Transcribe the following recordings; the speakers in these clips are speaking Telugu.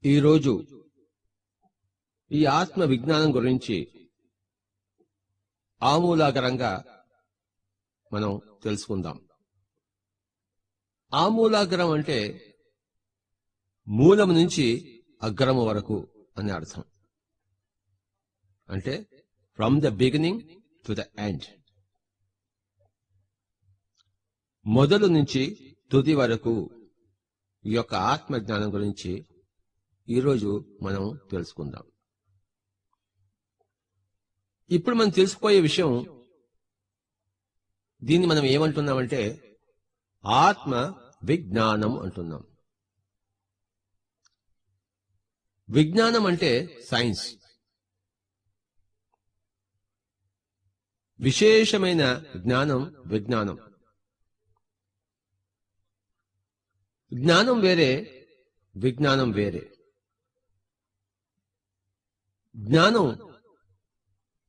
ఈరోజు ఈ ఆత్మ విజ్ఞానం గురించి ఆమూలాగ్రంగా మనం తెలుసుకుందాం. ఆమూలాగ్రం అంటే మూలం నుంచి అగ్రము వరకు అని అర్థం. అంటే from the beginning to the end, మొదలు నుంచి తుది వరకు ఈ యొక్క ఆత్మ జ్ఞానం గురించి ఈరోజు మనం తెలుసుకుందాం. ఇప్పుడు మనం తెలుసుకుపోయే విషయం, దీన్ని మనం ఏమంటున్నామంటే ఆత్మ విజ్ఞానం అంటున్నాం. విజ్ఞానం అంటే సైన్స్, విశేషమైన జ్ఞానం విజ్ఞానం. జ్ఞానం వేరే, విజ్ఞానం వేరే. జ్ఞానం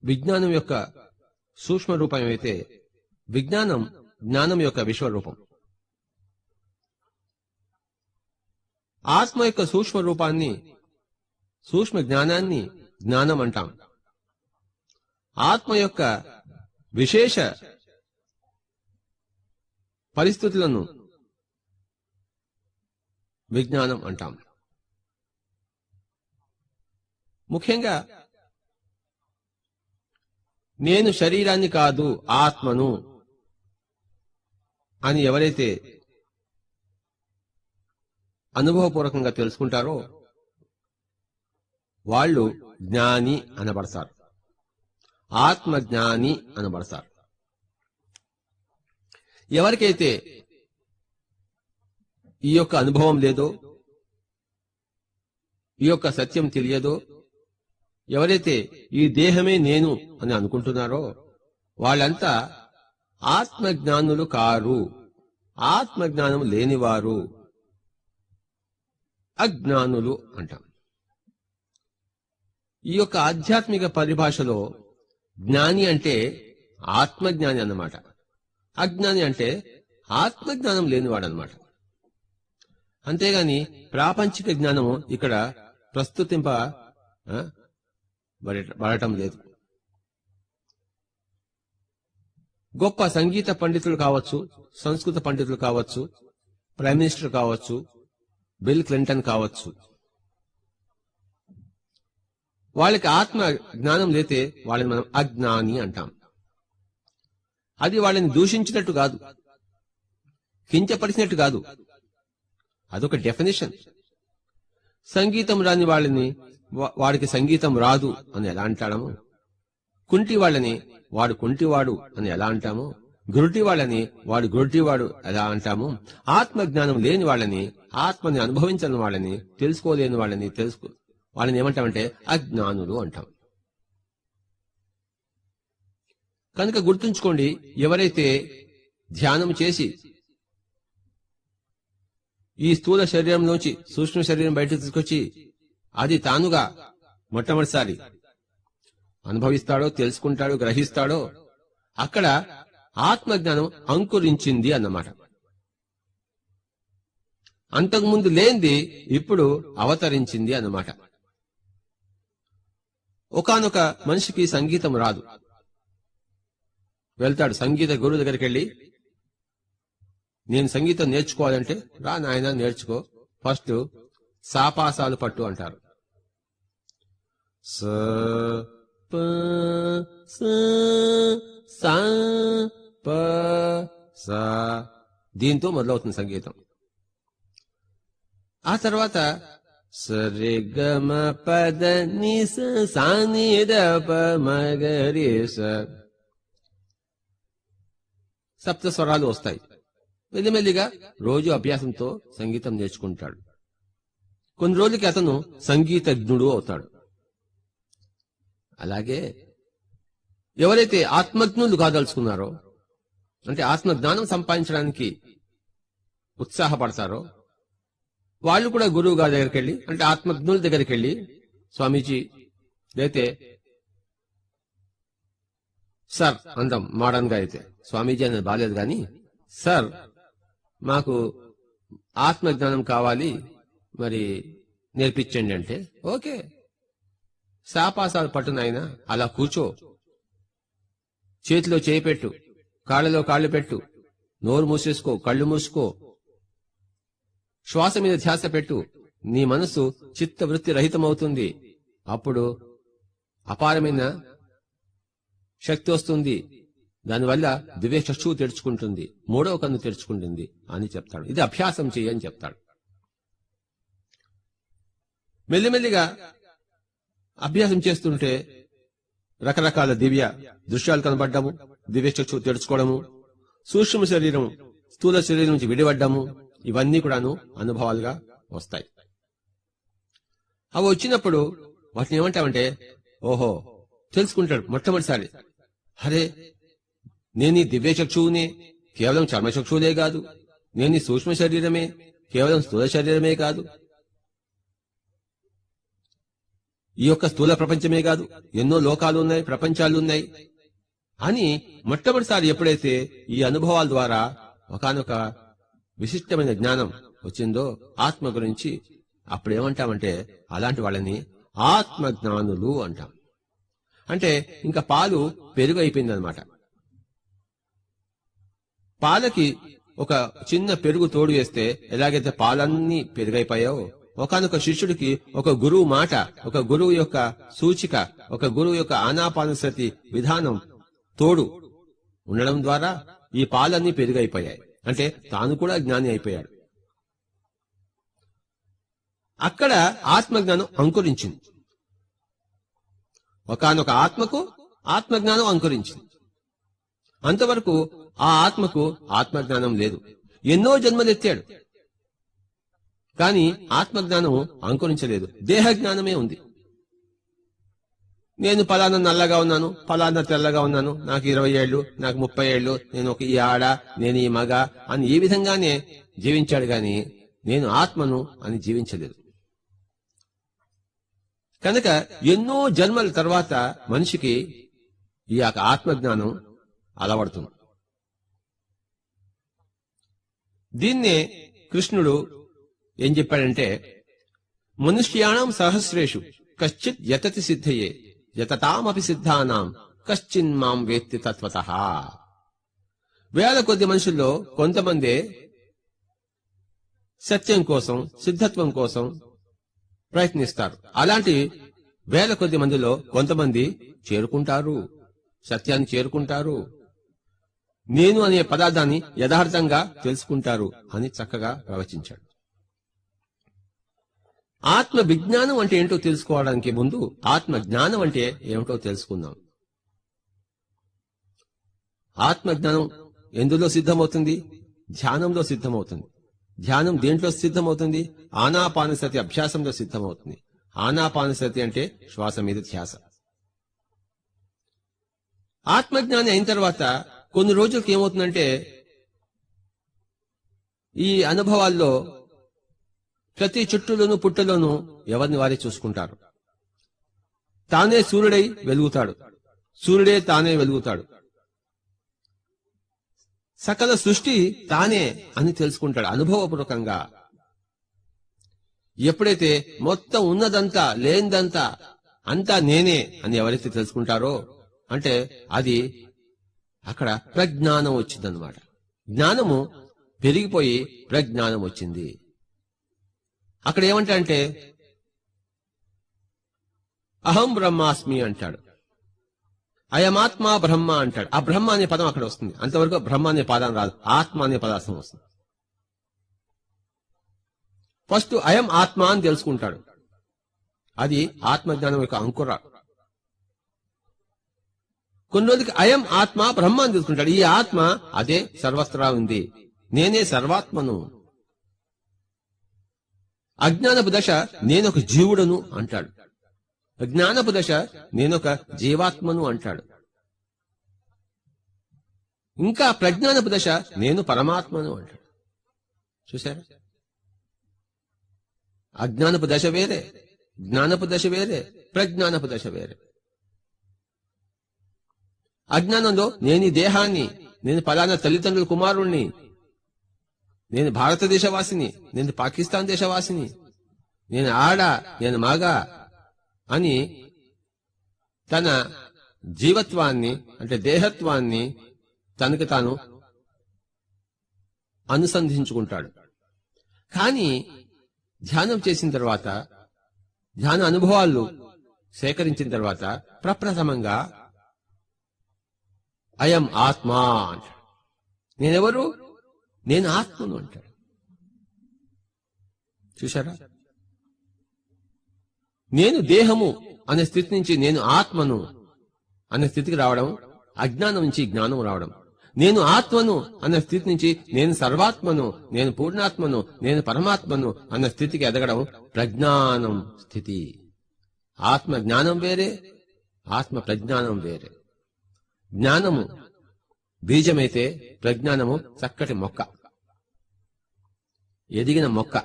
విజ్ఞానం యొక్క సూక్ష్మ రూపం అయితే విజ్ఞానం జ్ఞానం యొక్క విశ్వరూపం. ఆత్మ యొక్క సూక్ష్మ రూపాన్ని, సూక్ష్మ జ్ఞానాన్ని జ్ఞానం అంటాం. ఆత్మ యొక్క విశేష పరిస్థితులను విజ్ఞానం అంటాం. ముఖ్యంగా నేను శరీరాన్ని కాదు ఆత్మను అని ఎవరైతే అనుభవపూర్వకంగా తెలుసుకుంటారో వాళ్ళు జ్ఞాని అనబడతారు, ఆత్మ జ్ఞాని అనబడతారు. ఎవరికైతే ఈ యొక్క అనుభవం లేదో, ఈ యొక్క సత్యం తెలియదో, ఎవరైతే ఈ దేహమే నేను అని అనుకుంటున్నారో వాళ్ళంతా ఆత్మజ్ఞానులు కారు, ఆత్మజ్ఞానం లేనివారు, అజ్ఞానులు అంటాం. ఈ యొక్క ఆధ్యాత్మిక పరిభాషలో జ్ఞాని అంటే ఆత్మజ్ఞాని అన్నమాట, అజ్ఞాని అంటే ఆత్మజ్ఞానం లేనివాడనమాట. అంతేగాని ప్రాపంచిక జ్ఞానము ఇక్కడ ప్రస్తుతింపబడటం లేదు. గొప్ప సంగీత పండితులు కావచ్చు, సంస్కృత పండితులు కావచ్చు, ప్రైమ్ మినిస్టర్ కావచ్చు, బిల్ క్లింటన్ కావచ్చు, వాళ్ళకి ఆత్మ జ్ఞానం లేతే వాళ్ళని మనం అజ్ఞాని అంటాం. అది వాళ్ళని దూషించినట్టు కాదు, కించపరిచినట్టు కాదు, అదొక డెఫినేషన్. సంగీతం రాని వాళ్ళని వాడికి సంగీతం రాదు అని ఎలా అంటాము, కుంటి వాళ్ళని వాడు కుంటివాడు అని ఎలా అంటాము, గురుటి వాళ్ళని వాడు గురుటివాడు ఎలా అంటాము, ఆత్మజ్ఞానం లేని వాళ్ళని, ఆత్మని అనుభవించని వాళ్ళని, తెలుసుకోలేని వాళ్ళని వాళ్ళని ఏమంటామంటే అజ్ఞానులు అంటాం. కనుక గుర్తుంచుకోండి, ఎవరైతే ధ్యానం చేసి ఈ స్థూల శరీరంలోంచి సూక్ష్మ శరీరం బయటకు తీసుకొచ్చి అది తానుగా మొట్టమొదటిసారి అనుభవిస్తాడో, తెలుసుకుంటాడో, గ్రహిస్తాడో అక్కడ ఆత్మజ్ఞానం అంకురించింది అన్నమాట. అంతకుముందు లేనిది ఇప్పుడు అవతరించింది అన్నమాట. ఒకానొక మనిషికి సంగీతం రాదు, వెళ్తాడు సంగీత గురువు దగ్గరికి వెళ్ళి, నేను సంగీతం నేర్చుకోవాలంటే రా నాయన నేర్చుకో, ఫస్ట్ సాపాసాలు పట్టు అంటారు. స ప స సా ప స, దీంతో మొదలవుతుంది సంగీతం. ఆ తర్వాత సరి గమ పద ని సా ని ద ప మ గ రి స, సప్త స్వరాలు వస్తాయి. మెల్లిమెల్లిగా రోజు అభ్యాసంతో సంగీతం నేర్చుకుంటాడు. కొన్ని రోజులకి అతను సంగీతజ్ఞుడు అవుతాడు. అలాగే ఎవరైతే ఆత్మజ్ఞులు కాదలుచుకున్నారో, అంటే ఆత్మజ్ఞానం సంపాదించడానికి ఉత్సాహపడతారో వాళ్ళు కూడా గురువు గారి దగ్గరికి వెళ్ళి, అంటే ఆత్మజ్ఞుల దగ్గరికి వెళ్ళి, స్వామీజీ లేతే సార్ అందాం మోడర్న్ గా అయితే, స్వామీజీ అనేది బాలేదు కానీ సార్ మాకు ఆత్మజ్ఞానం కావాలి, మరి నేర్పించండి అంటే ఓకే, సాపాసాలు పట్టు నాయనా, అలా కూర్చో, చేతిలో చేయి పెట్టు, కాళ్ళలో కాళ్ళు పెట్టు, నోరు మూసేసుకో, కళ్ళు మూసుకో, శ్వాస మీద ధ్యాస పెట్టు, నీ మనసు చిత్తవృత్తి రహితమవుతుంది. అప్పుడు అపారమైన శక్తి వస్తుంది. దానివల్ల దివ్య చక్షువు తెరుచుకుంటుంది, మూడవ కన్ను తెరుచుకుంటుంది అని చెప్తాడు. ఇది అభ్యాసం చేయని చెప్తాడు. మెల్లిమెల్లిగా అభ్యాసం చేస్తుంటే రకరకాల దివ్య దృశ్యాలు కనబడ్డము, దివ్య చక్షువు తెరుచుకోవడము, సూక్ష్మ శరీరం స్థూల శరీరం నుంచి విడిపడ్డము, ఇవన్నీ కూడాను అనుభవాలుగా వస్తాయి. అవి వచ్చినప్పుడు వాటిని ఏమంటామంటే, ఓహో తెలుసుకుంటాడు మొట్టమొదటిసారి, అరే నేను ఈ దివ్య చక్షువునే, కేవలం చర్మచక్షువులే కాదు, నేను ఈ సూక్ష్మ శరీరమే, కేవలం స్థూల శరీరమే కాదు, ఈ యొక్క స్థూల ప్రపంచమే కాదు, ఎన్నో లోకాలు ఉన్నాయి, ప్రపంచాలు ఉన్నాయి అని మొట్టమొదటిసారి ఎప్పుడైతే ఈ అనుభవాల ద్వారా ఒకానొక విశిష్టమైన జ్ఞానం వచ్చిందో ఆత్మ గురించి, అప్పుడేమంటామంటే అలాంటి వాళ్ళని ఆత్మజ్ఞానులు అంటాం. అంటే ఇంకా పాలు పెరుగు అయిపోయిందనమాట. పాలకి ఒక చిన్న పెరుగు తోడు వేస్తే ఎలాగైతే పాలన్నీ పెరుగైపోయావో, ఒకానొక శిష్యుడికి ఒక గురువు మాట, ఒక గురువు యొక్క సూచిక, ఒక గురువు యొక్క ఆనాపానసతి విధానం తోడు ఉండడం ద్వారా ఈ పాలన్నీ పెరుగైపోయాయి. అంటే తాను కూడా జ్ఞాని అయిపోయాడు. అక్కడ ఆత్మజ్ఞానం అంకురించింది. ఒకానొక ఆత్మకు ఆత్మజ్ఞానం అంకురించింది. అంతవరకు ఆ ఆత్మకు ఆత్మజ్ఞానం లేదు. ఎన్నో జన్మలెత్తాడు, కాని ఆత్మజ్ఞానం అంకురించలేదు. దేహజ్ఞానమే ఉంది. నేను ఫలానా నల్లగా ఉన్నాను, ఫలానా తెల్లగా ఉన్నాను, నాకు 20 ఏళ్లు, నాకు 30 ఏళ్లు, నేను ఈ ఆడ, నేను ఈ మగ అని ఈ విధంగానే జీవించాడు గాని నేను ఆత్మను అని జీవించలేదు. కనుక ఎన్నో జన్మల తర్వాత మనిషికి ఈ యొక్క ఆత్మజ్ఞానం అలవడుతుంది. దీన్నే కృష్ణుడు ఏం చెప్పాడంటే, మనుష్యాణం సహస్రేషు కశ్చిత్ యతతి సిద్ధయే యతతామపి సిద్ధానాం కశ్చిన్ మాం వేత్తి తత్వతః. వేల కొద్ది మనుషుల్లో కొంతమంది సత్యం కోసం, సిద్ధత్వం కోసం ప్రయత్నిస్తారు. అలాంటి వేల కొద్ది మందిలో కొంతమంది చేరుకుంటారు, సత్యాన్ని చేరుకుంటారు, నేను అనే పదార్థాన్ని యథార్థంగా తెలుసుకుంటారు అని చక్కగా ప్రవచించాడు. ఆత్మ విజ్ఞానం అంటే ఏంటో తెలుసుకోవడానికి ముందు ఆత్మ జ్ఞానం అంటే ఏమిటో తెలుసుకుందాం. ఆత్మజ్ఞానం ఎందులో సిద్ధమవుతుంది? ధ్యానంలో సిద్ధమవుతుంది. ధ్యానం దేంట్లో సిద్ధమవుతుంది? ఆనాపానసతి అభ్యాసంలో సిద్ధమవుతుంది. ఆనాపానసతి అంటే శ్వాస మీద ధ్యాస. ఆత్మజ్ఞాని అయిన తర్వాత కొన్ని రోజులకి ఏమవుతుందంటే, ఈ అనుభవాల్లో ప్రతి చుట్టులోనూ పుట్టలోనూ ఎవరిని వారే చూసుకుంటారు. తానే సూర్యుడై వెలుగుతాడు, సూర్యుడే తానే వెలుగుతాడు, సకల సృష్టి తానే అని తెలుసుకుంటాడు అనుభవపూర్వకంగా. ఎప్పుడైతే మొత్తం ఉన్నదంతా లేనిదంతా అంతా నేనే అని ఎవరైతే తెలుసుకుంటారో అంటే అది అక్కడ ప్రజ్ఞానం వచ్చిందనమాట. జ్ఞానము పెరిగిపోయి ప్రజ్ఞానం వచ్చింది. అక్కడ ఏమంటాడంటే అహం బ్రహ్మాస్మి అంటాడు, అయమాత్మా బ్రహ్మ అంటాడు. ఆ బ్రహ్మ అనే పదం అక్కడ వస్తుంది. అంతవరకు బ్రహ్మ అనే పదం రాదు, ఆత్మ అనే పదార్థం వస్తుంది. ఫస్ట్ అయం ఆత్మ అని తెలుసుకుంటాడు. అది ఆత్మజ్ఞానం యొక్క అంకుర. కొన్ని రోజులకి అయం ఆత్మ బ్రహ్మ అని తెలుసుకుంటాడు. ఈ ఆత్మ అదే సర్వత్రా ఉంది, నేనే సర్వాత్మను. అజ్ఞానపు దశ నేనొక జీవుడను అంటాడు. జ్ఞానపు దశ నేనొక జీవాత్మను అంటాడు. ఇంకా ప్రజ్ఞానపు దశ నేను పరమాత్మను అంటాడు. చూశారా? అజ్ఞానపు దశ వేరే, జ్ఞానపు దశ వేరే, ప్రజ్ఞానపు దశ వేరే. అజ్ఞానంలో నేను ఈ దేహాన్ని, నేను ఫలానా తల్లిదండ్రుల కుమారుణ్ణి, నేను భారతదేశవాసిని, నేను పాకిస్తాన్ దేశవాసిని, నేను ఆడ, నేను మగ అని తన జీవత్వాన్ని అంటే దేహత్వాన్ని తనకు తాను అనుసంధించుకుంటాడు. కానీ ధ్యానం చేసిన తర్వాత, ధ్యాన అనుభవాలు సేకరించిన తర్వాత ప్రప్రథమంగా అయం ఆత్మా అంటాడు. నేనెవరు? నేను ఆత్మను అంటాడు. చూశారా? నేను దేహము అనే స్థితి నుంచి నేను ఆత్మను అనే స్థితికి రావడం, అజ్ఞానం నుంచి జ్ఞానం రావడం. నేను ఆత్మను అన్న స్థితి నుంచి నేను సర్వాత్మను, నేను పూర్ణాత్మను, నేను పరమాత్మను అన్న స్థితికి ఎదగడం ప్రజ్ఞానం స్థితి. ఆత్మ జ్ఞానం వేరే, ఆత్మ ప్రజ్ఞానం వేరే. జ్ఞానము బీజమైతే ప్రజ్ఞానము చక్కటి మొక్క, ఎదిగిన మొక్క.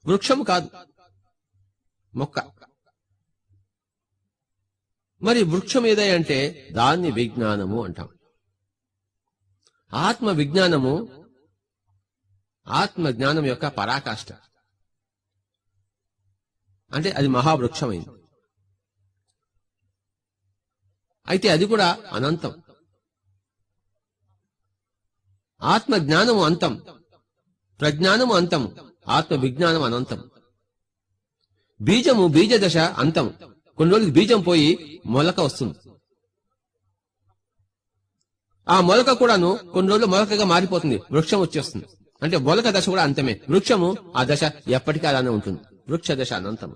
వృక్షము కాదు, మొక్క. మరి వృక్షం ఏదంటే దాన్ని విజ్ఞానము అంటాం. ఆత్మ విజ్ఞానము ఆత్మ జ్ఞానం యొక్క పరాకాష్ఠ. అంటే అది మహావృక్షమైంది. అయితే అది కూడా అనంతం. ఆత్మ జ్ఞానము అంతం, ప్రజ్ఞానము అంతం, ఆత్మ విజ్ఞానం అనంతం. బీజము బీజ దశ అంతం. కొన్ని రోజులు బీజం పోయి మొలక వస్తుంది. ఆ మొలక కూడాను కొన్ని రోజులు మొలకగా మారిపోతుంది, వృక్షం వచ్చేస్తుంది. అంటే మొలక దశ కూడా అంతమే. వృక్షము ఆ దశ ఎప్పటికీ అలానే ఉంటుంది. వృక్ష దశ అనంతం.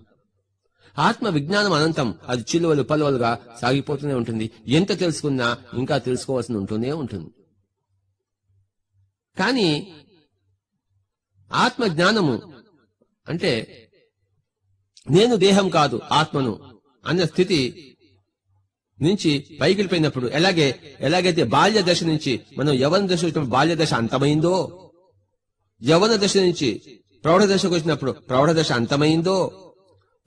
ఆత్మ విజ్ఞానం అనంతం. అది చిలువలు పలువలుగా సాగిపోతూనే ఉంటుంది. ఎంత తెలుసుకున్నా ఇంకా తెలుసుకోవాల్సి ఉంటూనే ఉంటుంది. కానీ ఆత్మ జ్ఞానము అంటే నేను దేహం కాదు ఆత్మను అన్న స్థితి నుంచి పైకి వెళ్ళిపోయినప్పుడు, ఎలాగైతే బాల్య దశ నుంచి మనం యవన దశ వచ్చినప్పుడు బాల్య దశ అంతమైందో, యవన దశ నుంచి ప్రౌఢ దశకు వచ్చినప్పుడు ప్రౌఢ దశ అంతమైందో,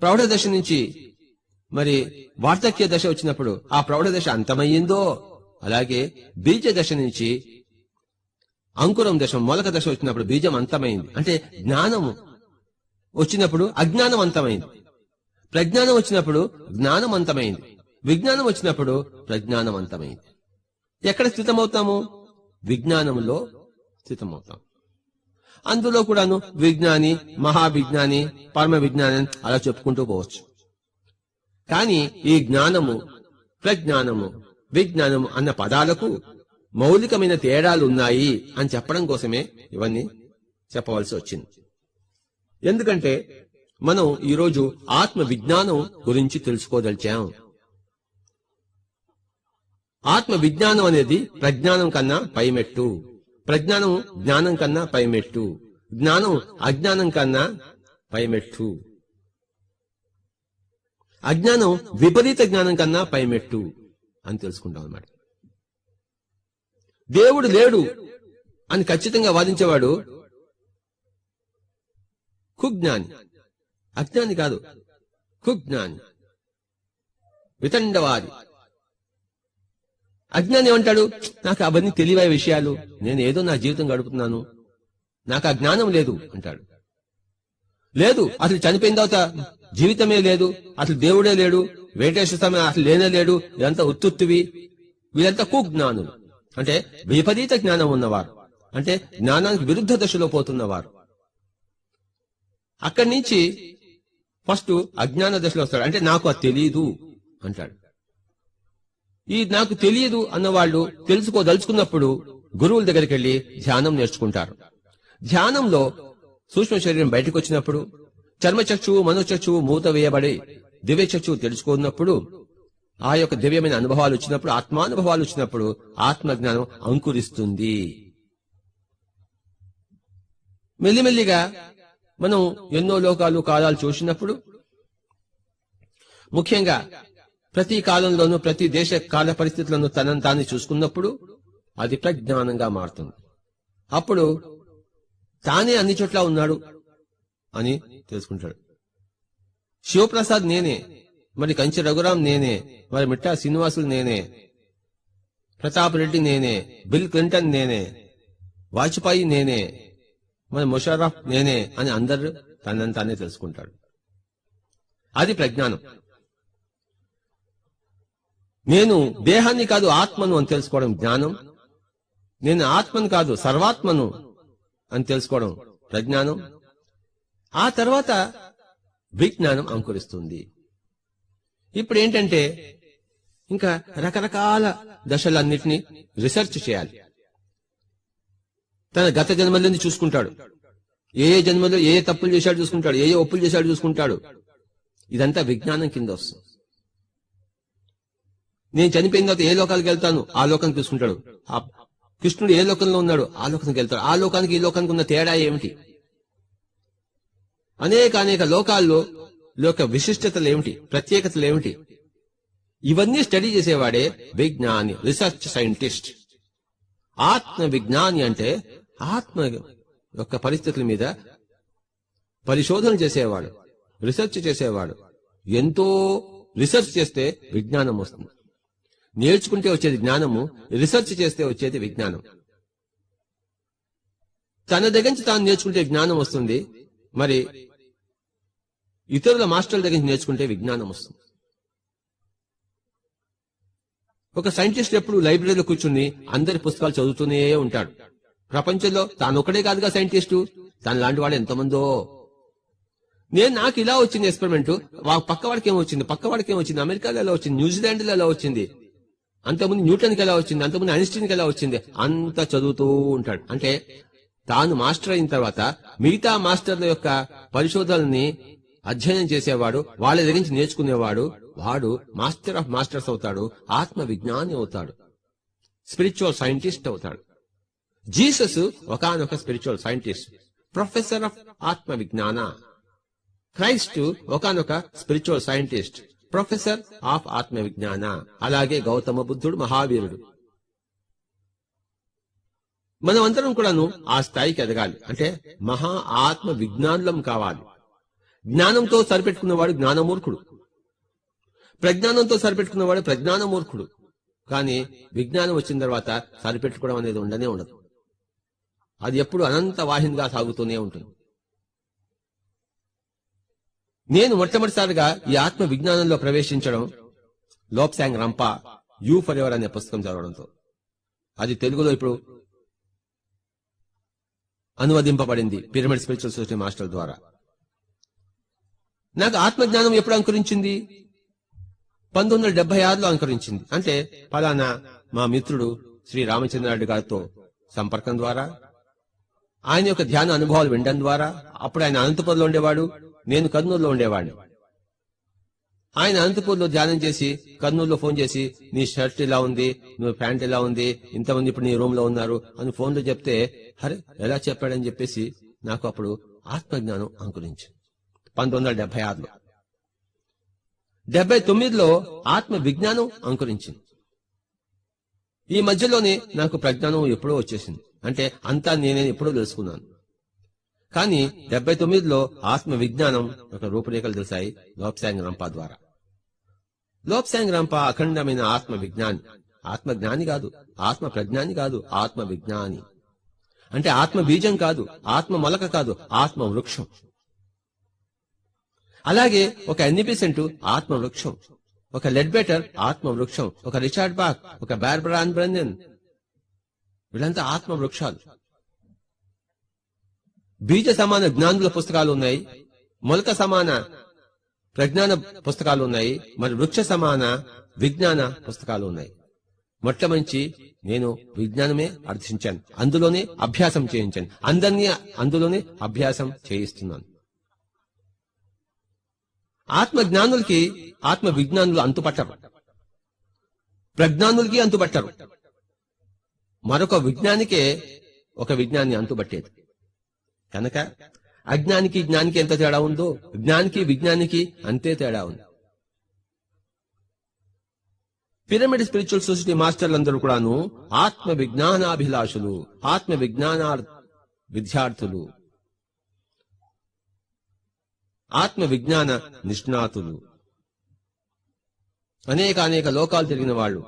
ప్రౌఢ దశ నుంచి మరి వార్ధక్య దశ వచ్చినప్పుడు ఆ ప్రౌఢ దశ అంతమయ్యిందో, అలాగే బీజ దశ నుంచి అంకురం దశ మొలక దశ వచ్చినప్పుడు బీజం అంతమైంది. అంటే జ్ఞానము వచ్చినప్పుడు అజ్ఞానం అంతమైంది, ప్రజ్ఞానం వచ్చినప్పుడు జ్ఞానం అంతమైంది, విజ్ఞానం వచ్చినప్పుడు ప్రజ్ఞానం అంతమైంది. ఎక్కడ స్థితమవుతాము? విజ్ఞానంలో స్థితమవుతాం. అందులో కూడాను విజ్ఞాని, మహావిజ్ఞాని, పరమ విజ్ఞాని అలా చెప్పుకుంటూ పోవచ్చు. కానీ ఈ జ్ఞానము, ప్రజ్ఞానము, విజ్ఞానము అన్న పదాలకు మౌలికమైన తేడాలు ఉన్నాయి అని చెప్పడం కోసమే ఇవన్నీ చెప్పవలసి వచ్చింది. ఎందుకంటే మనం ఈరోజు ఆత్మ విజ్ఞానం గురించి తెలుసుకోదలిచాం. ఆత్మ విజ్ఞానం అనేది ప్రజ్ఞానం కన్నా పైమెట్టు, ప్రజ్ఞానం జ్ఞానం కన్నా పైమెట్టు, జ్ఞానం అజ్ఞానం కన్నా పైమెట్టు, అజ్ఞానం విపరీత జ్ఞానం కన్నా పైమెట్టు అని తెలుసుకుంటాం అన్నమాట. దేవుడు లేడు అని ఖచ్చితంగా వాదించేవాడు కుజ్ఞాని, అజ్ఞాని కాదు, కుజ్ఞాని, వితండవాది. అజ్ఞాని ఏమంటాడు? నాకు అవన్నీ తెలివైన విషయాలు, నేను ఏదో నా జీవితం గడుపుతున్నాను, నాకు ఆ జ్ఞానం లేదు అంటాడు. లేదు, అసలు చనిపోయిన తర్వాత జీవితమే లేదు, అసలు దేవుడే లేడు, వెంకటేశ్వర స్వామి అసలు లేనే లేడు, ఇదంతా ఉత్తుత్తువి. వీళ్ళంతా కుజ్ఞానులు, అంటే విపరీత జ్ఞానం ఉన్నవారు, అంటే జ్ఞానానికి విరుద్ధ దశలో పోతున్నవారు. అక్కడి నుంచి ఫస్ట్ అజ్ఞాన దశలో వస్తాడు. అంటే నాకు అది తెలియదు అంటాడు. ఈ నాకు తెలియదు అన్నవాళ్ళు తెలుసుకోదలుచుకున్నప్పుడు గురువుల దగ్గరికి వెళ్లి ధ్యానం నేర్చుకుంటారు. ధ్యానంలో సూక్ష్మ శరీరం బయటకు వచ్చినప్పుడు, చర్మచక్షువు మనోచక్షువు మూత వేయబడి దివ్య చక్షువు తెలుసుకున్నప్పుడు, ఆ యొక్క దివ్యమైన అనుభవాలు వచ్చినప్పుడు, ఆత్మానుభవాలు వచ్చినప్పుడు ఆత్మజ్ఞానం అంకురిస్తుంది. మెల్లిమెల్లిగా మనం ఎన్నో లోకాలు కాలాలు చూసినప్పుడు, ముఖ్యంగా ప్రతి కాలంలోనూ ప్రతి దేశ కాల పరిస్థితులను తనను తాను చూసుకున్నప్పుడు అది ప్రజ్ఞానంగా మారుతుంది. అప్పుడు తానే అన్ని చోట్ల ఉన్నాడు అని తెలుసుకుంటాడు. శివప్రసాద్ నేనే, మరి కంచి రఘురాం నేనే, మరి మిట్టా శ్రీనివాసులు నేనే, ప్రతాప్ రెడ్డి నేనే, బిల్ క్లింటన్ నేనే, వాజ్పేయి నేనే, మరి ముషర్రఫ్ నేనే అని అందరూ తనని తానే తెలుసుకుంటాడు. అది ప్రజ్ఞానం. నేను దేహాన్ని కాదు ఆత్మను అని తెలుసుకోవడం జ్ఞానం. నేను ఆత్మను కాదు సర్వాత్మను అని తెలుసుకోవడం ప్రజ్ఞానం. ఆ తర్వాత విజ్ఞానం అంకురిస్తుంది. ఇప్పుడు ఏంటంటే ఇంకా రకరకాల దశలన్నిటినీ రీసెర్చ్ చేయాలి. తన గత జన్మలని చూసుకుంటాడు, ఏ జన్మలో ఏ తప్పులు చేశాడు చూసుకుంటాడు, ఏ ఒప్పులు చేశాడు చూసుకుంటాడు. ఇదంతా విజ్ఞానం కింద వస్తుంది. నేను చనిపోయిన తర్వాత ఏ లోకాలకు వెళ్తాను ఆ లోకానికి చూసుకుంటాడు. ఆ కృష్ణుడు ఏ లోకంలో ఉన్నాడు ఆ లోకానికి వెళ్తాడు. ఆ లోకానికి ఈ లోకానికి ఉన్న తేడా ఏమిటి, అనేక లోకాల్లో లోక విశిష్టతలు ఏమిటి, ప్రత్యేకతలు ఏమిటి, ఇవన్నీ స్టడీ చేసేవాడే విజ్ఞాని, రీసెర్చ్ సైంటిస్ట్. ఆత్మ విజ్ఞాని అంటే ఆత్మ యొక్క పరిస్థితుల మీద పరిశోధన చేసేవాడు, రీసెర్చ్ చేసేవాడు. ఎంతో రీసెర్చ్ చేస్తే విజ్ఞానం వస్తుంది. నేర్చుకుంటే వచ్చేది జ్ఞానము, రీసెర్చ్ చేస్తే వచ్చేది విజ్ఞానం. తన దగ్గర నుంచి తాను నేర్చుకుంటే జ్ఞానం వస్తుంది, మరి ఇతరుల మాస్టర్ల దగ్గర నుంచి నేర్చుకుంటే విజ్ఞానం వస్తుంది. ఒక సైంటిస్ట్ ఎప్పుడు లైబ్రరీలో కూర్చుని అందరి పుస్తకాలు చదువుతూనే ఉంటాడు. ప్రపంచంలో తానొక్కడే కాదుగా సైంటిస్టు, తన లాంటి వాడు ఎంతమందో. నాకు ఇలా వచ్చింది ఎక్స్పెరిమెంట్, పక్కవాడికి ఏమొచ్చింది, పక్కవాడికి ఏమొచ్చింది, అమెరికాలో ఎలా వచ్చింది, న్యూజిలాండ్లో ఎలా వచ్చింది, అంతకుముందు న్యూటన్కి ఎలా వచ్చింది, అంతకుముందు ఐన్స్టీన్కి ఎలా వచ్చింది, అంతా చదువుతూ ఉంటాడు. అంటే తాను మాస్టర్ అయిన తర్వాత మిగతా మాస్టర్ల యొక్క పరిశోధనల్ని అధ్యయనం చేసేవాడు, వాళ్ళ దగ్గర నుంచి నేర్చుకునేవాడు, వాడు మాస్టర్ ఆఫ్ మాస్టర్స్ అవుతాడు, ఆత్మ విజ్ఞాని అవుతాడు, స్పిరిచువల్ సైంటిస్ట్ అవుతాడు. జీసస్ ఒకానొక స్పిరిచువల్ సైంటిస్ట్, ప్రొఫెసర్ ఆఫ్ ఆత్మ విజ్ఞాన. క్రైస్ట్ ఒకానొక స్పిరిచువల్ సైంటిస్ట్, ప్రొఫెసర్ ఆఫ్ ఆత్మ విజ్ఞాన. అలాగే గౌతమ బుద్ధుడు మహావీరుడు. మనం అందరం కూడాను ఆ స్థాయికి ఎదగాలి. అంటే మహా ఆత్మ విజ్ఞానులం కావాలి. జ్ఞానంతో సరిపెట్టుకున్నవాడు జ్ఞానమూర్ఖుడు, ప్రజ్ఞానంతో సరిపెట్టుకున్నవాడు ప్రజ్ఞానమూర్ఖుడు. కానీ విజ్ఞానం వచ్చిన తర్వాత సరిపెట్టుకోవడం అనేది ఉండనే ఉండదు. అది ఎప్పుడు అనంత వాహినిగా సాగుతూనే ఉంటుంది. నేను మొట్టమొదటిసారిగా ఈ ఆత్మ విజ్ఞానంలో ప్రవేశించడం Lopsang Rampa you for ever అనే పుస్తకం చదవడంతో. అది తెలుగులో ఇప్పుడు అనువదింపబడింది పిరమిడ్ స్పిరిచువల్ సొసైటీ మాస్టర్ ద్వారా. నాకు ఆత్మజ్ఞానం ఎప్పుడు అంకురించింది? 1976లో అంకురించింది. అంటే ఫలానా మా మిత్రుడు శ్రీ రామచంద్రారెడ్డి గారితో సంపర్కం ద్వారా, ఆయన యొక్క ధ్యాన అనుభవాలు వినడం ద్వారా. అప్పుడు ఆయన అనంతపురంలో ఉండేవాడు, నేను కర్నూలులో ఉండేవాడిని. ఆయన అనంతపూర్లో ధ్యానం చేసి కర్నూలులో ఫోన్ చేసి, నీ షర్ట్ ఇలా ఉంది, నువ్వు ప్యాంట్ ఇలా ఉంది, ఇంతమంది ఇప్పుడు నీ రూమ్ లో ఉన్నారు అని ఫోన్లో చెప్తే, అరే ఎలా చెప్పాడని చెప్పేసి నాకు అప్పుడు ఆత్మజ్ఞానం అంకురించింది 1976లో. 79లో ఆత్మ విజ్ఞానం అంకురించింది. ఈ మధ్యలోనే నాకు ప్రజ్ఞానం ఎప్పుడో వచ్చేసింది. అంటే అంతా నేనే ఎప్పుడో తెలుసుకున్నాను. కానీ 79లో ఆత్మ విజ్ఞానం ఒక రూపురేఖలు తెలిసాయి లోప్సాంగ్ రంపా ద్వారా. లోప్సాంగ్ రంపా అఖండమైన ఆత్మ విజ్ఞాని. ఆత్మ జ్ఞాని కాదు, ఆత్మ ప్రజ్ఞాని కాదు, ఆత్మ విజ్ఞాని. అంటే ఆత్మ బీజం కాదు, ఆత్మ మొలక కాదు, ఆత్మ వృక్షం. అలాగే ఒక ఎన్నిపిసెంట్ ఆత్మ వృక్షం, ఒక లెడ్బెటర్ ఆత్మ వృక్షం, ఒక రిచార్డ్ బాక్, ఒక బార్బరాన్ బ్రెన్నెన్, వీళ్ళంతా ఆత్మ వృక్షాలు. బీజ సమాన జ్ఞానుల పుస్తకాలు ఉన్నాయి, మొలక సమాన ప్రజ్ఞాన పుస్తకాలు ఉన్నాయి, మరి వృక్ష సమాన విజ్ఞాన పుస్తకాలు ఉన్నాయి. మొట్టమంచి నేను విజ్ఞానమే అర్థించాను, అందులోనే అభ్యాసం చేయించాను, అందరినీ అందులోనే అభ్యాసం చేయిస్తున్నాను. ఆత్మ జ్ఞానులకి ఆత్మ విజ్ఞానులు అంతుపట్టరు, ప్రజ్ఞానులకి అంతుపట్టరు. మరొక విజ్ఞానికే ఒక విజ్ఞాన్ని అంతుబట్టేది. కనుక అజ్ఞానికి జ్ఞానికి ఎంత తేడా ఉందో జ్ఞానికి విజ్ఞానికి అంతే తేడా ఉంది. పిరమిడ్ స్పిరిచువల్ సొసైటీ మాస్టర్లందరూ కూడాను ఆత్మ విజ్ఞానాభిలాషులు, ఆత్మ విజ్ఞాన విద్యార్థులు, ఆత్మ విజ్ఞాన నిష్ణాతులు, అనేక లోకాలు తిరిగిన వాళ్ళు,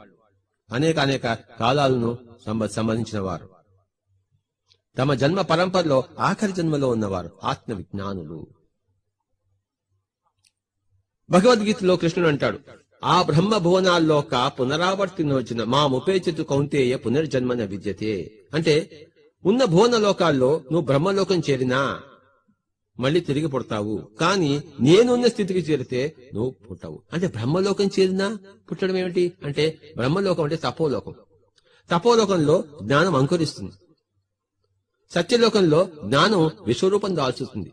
అనేక కాలాలను సంబంధించిన వారు, తమ జన్మ పరంపరలో ఆఖరి జన్మలో ఉన్నవారు ఆత్మ విజ్ఞానులు. భగవద్గీతలో కృష్ణుడు అంటాడు, ఆ బ్రహ్మ భువనాల్లోక పునరావర్తినోచిన మా ముపేచితు కౌంతేయ పునర్జన్మన విద్యతే. అంటే ఉన్న భువన లోకాల్లో నువ్వు బ్రహ్మలోకం చేరినా మళ్ళీ తిరిగి పుడతావు, కానీ నేనున్న స్థితికి చేరితే నువ్వు పుట్టవు. అంటే బ్రహ్మలోకం చేరినా పుట్టడం ఏమిటి అంటే, బ్రహ్మలోకం అంటే తపోలోకం. తపోలోకంలో జ్ఞానం అంకురిస్తుంది. సత్యలోకంలో జ్ఞానం విశ్వరూపం దాల్చుతుంది,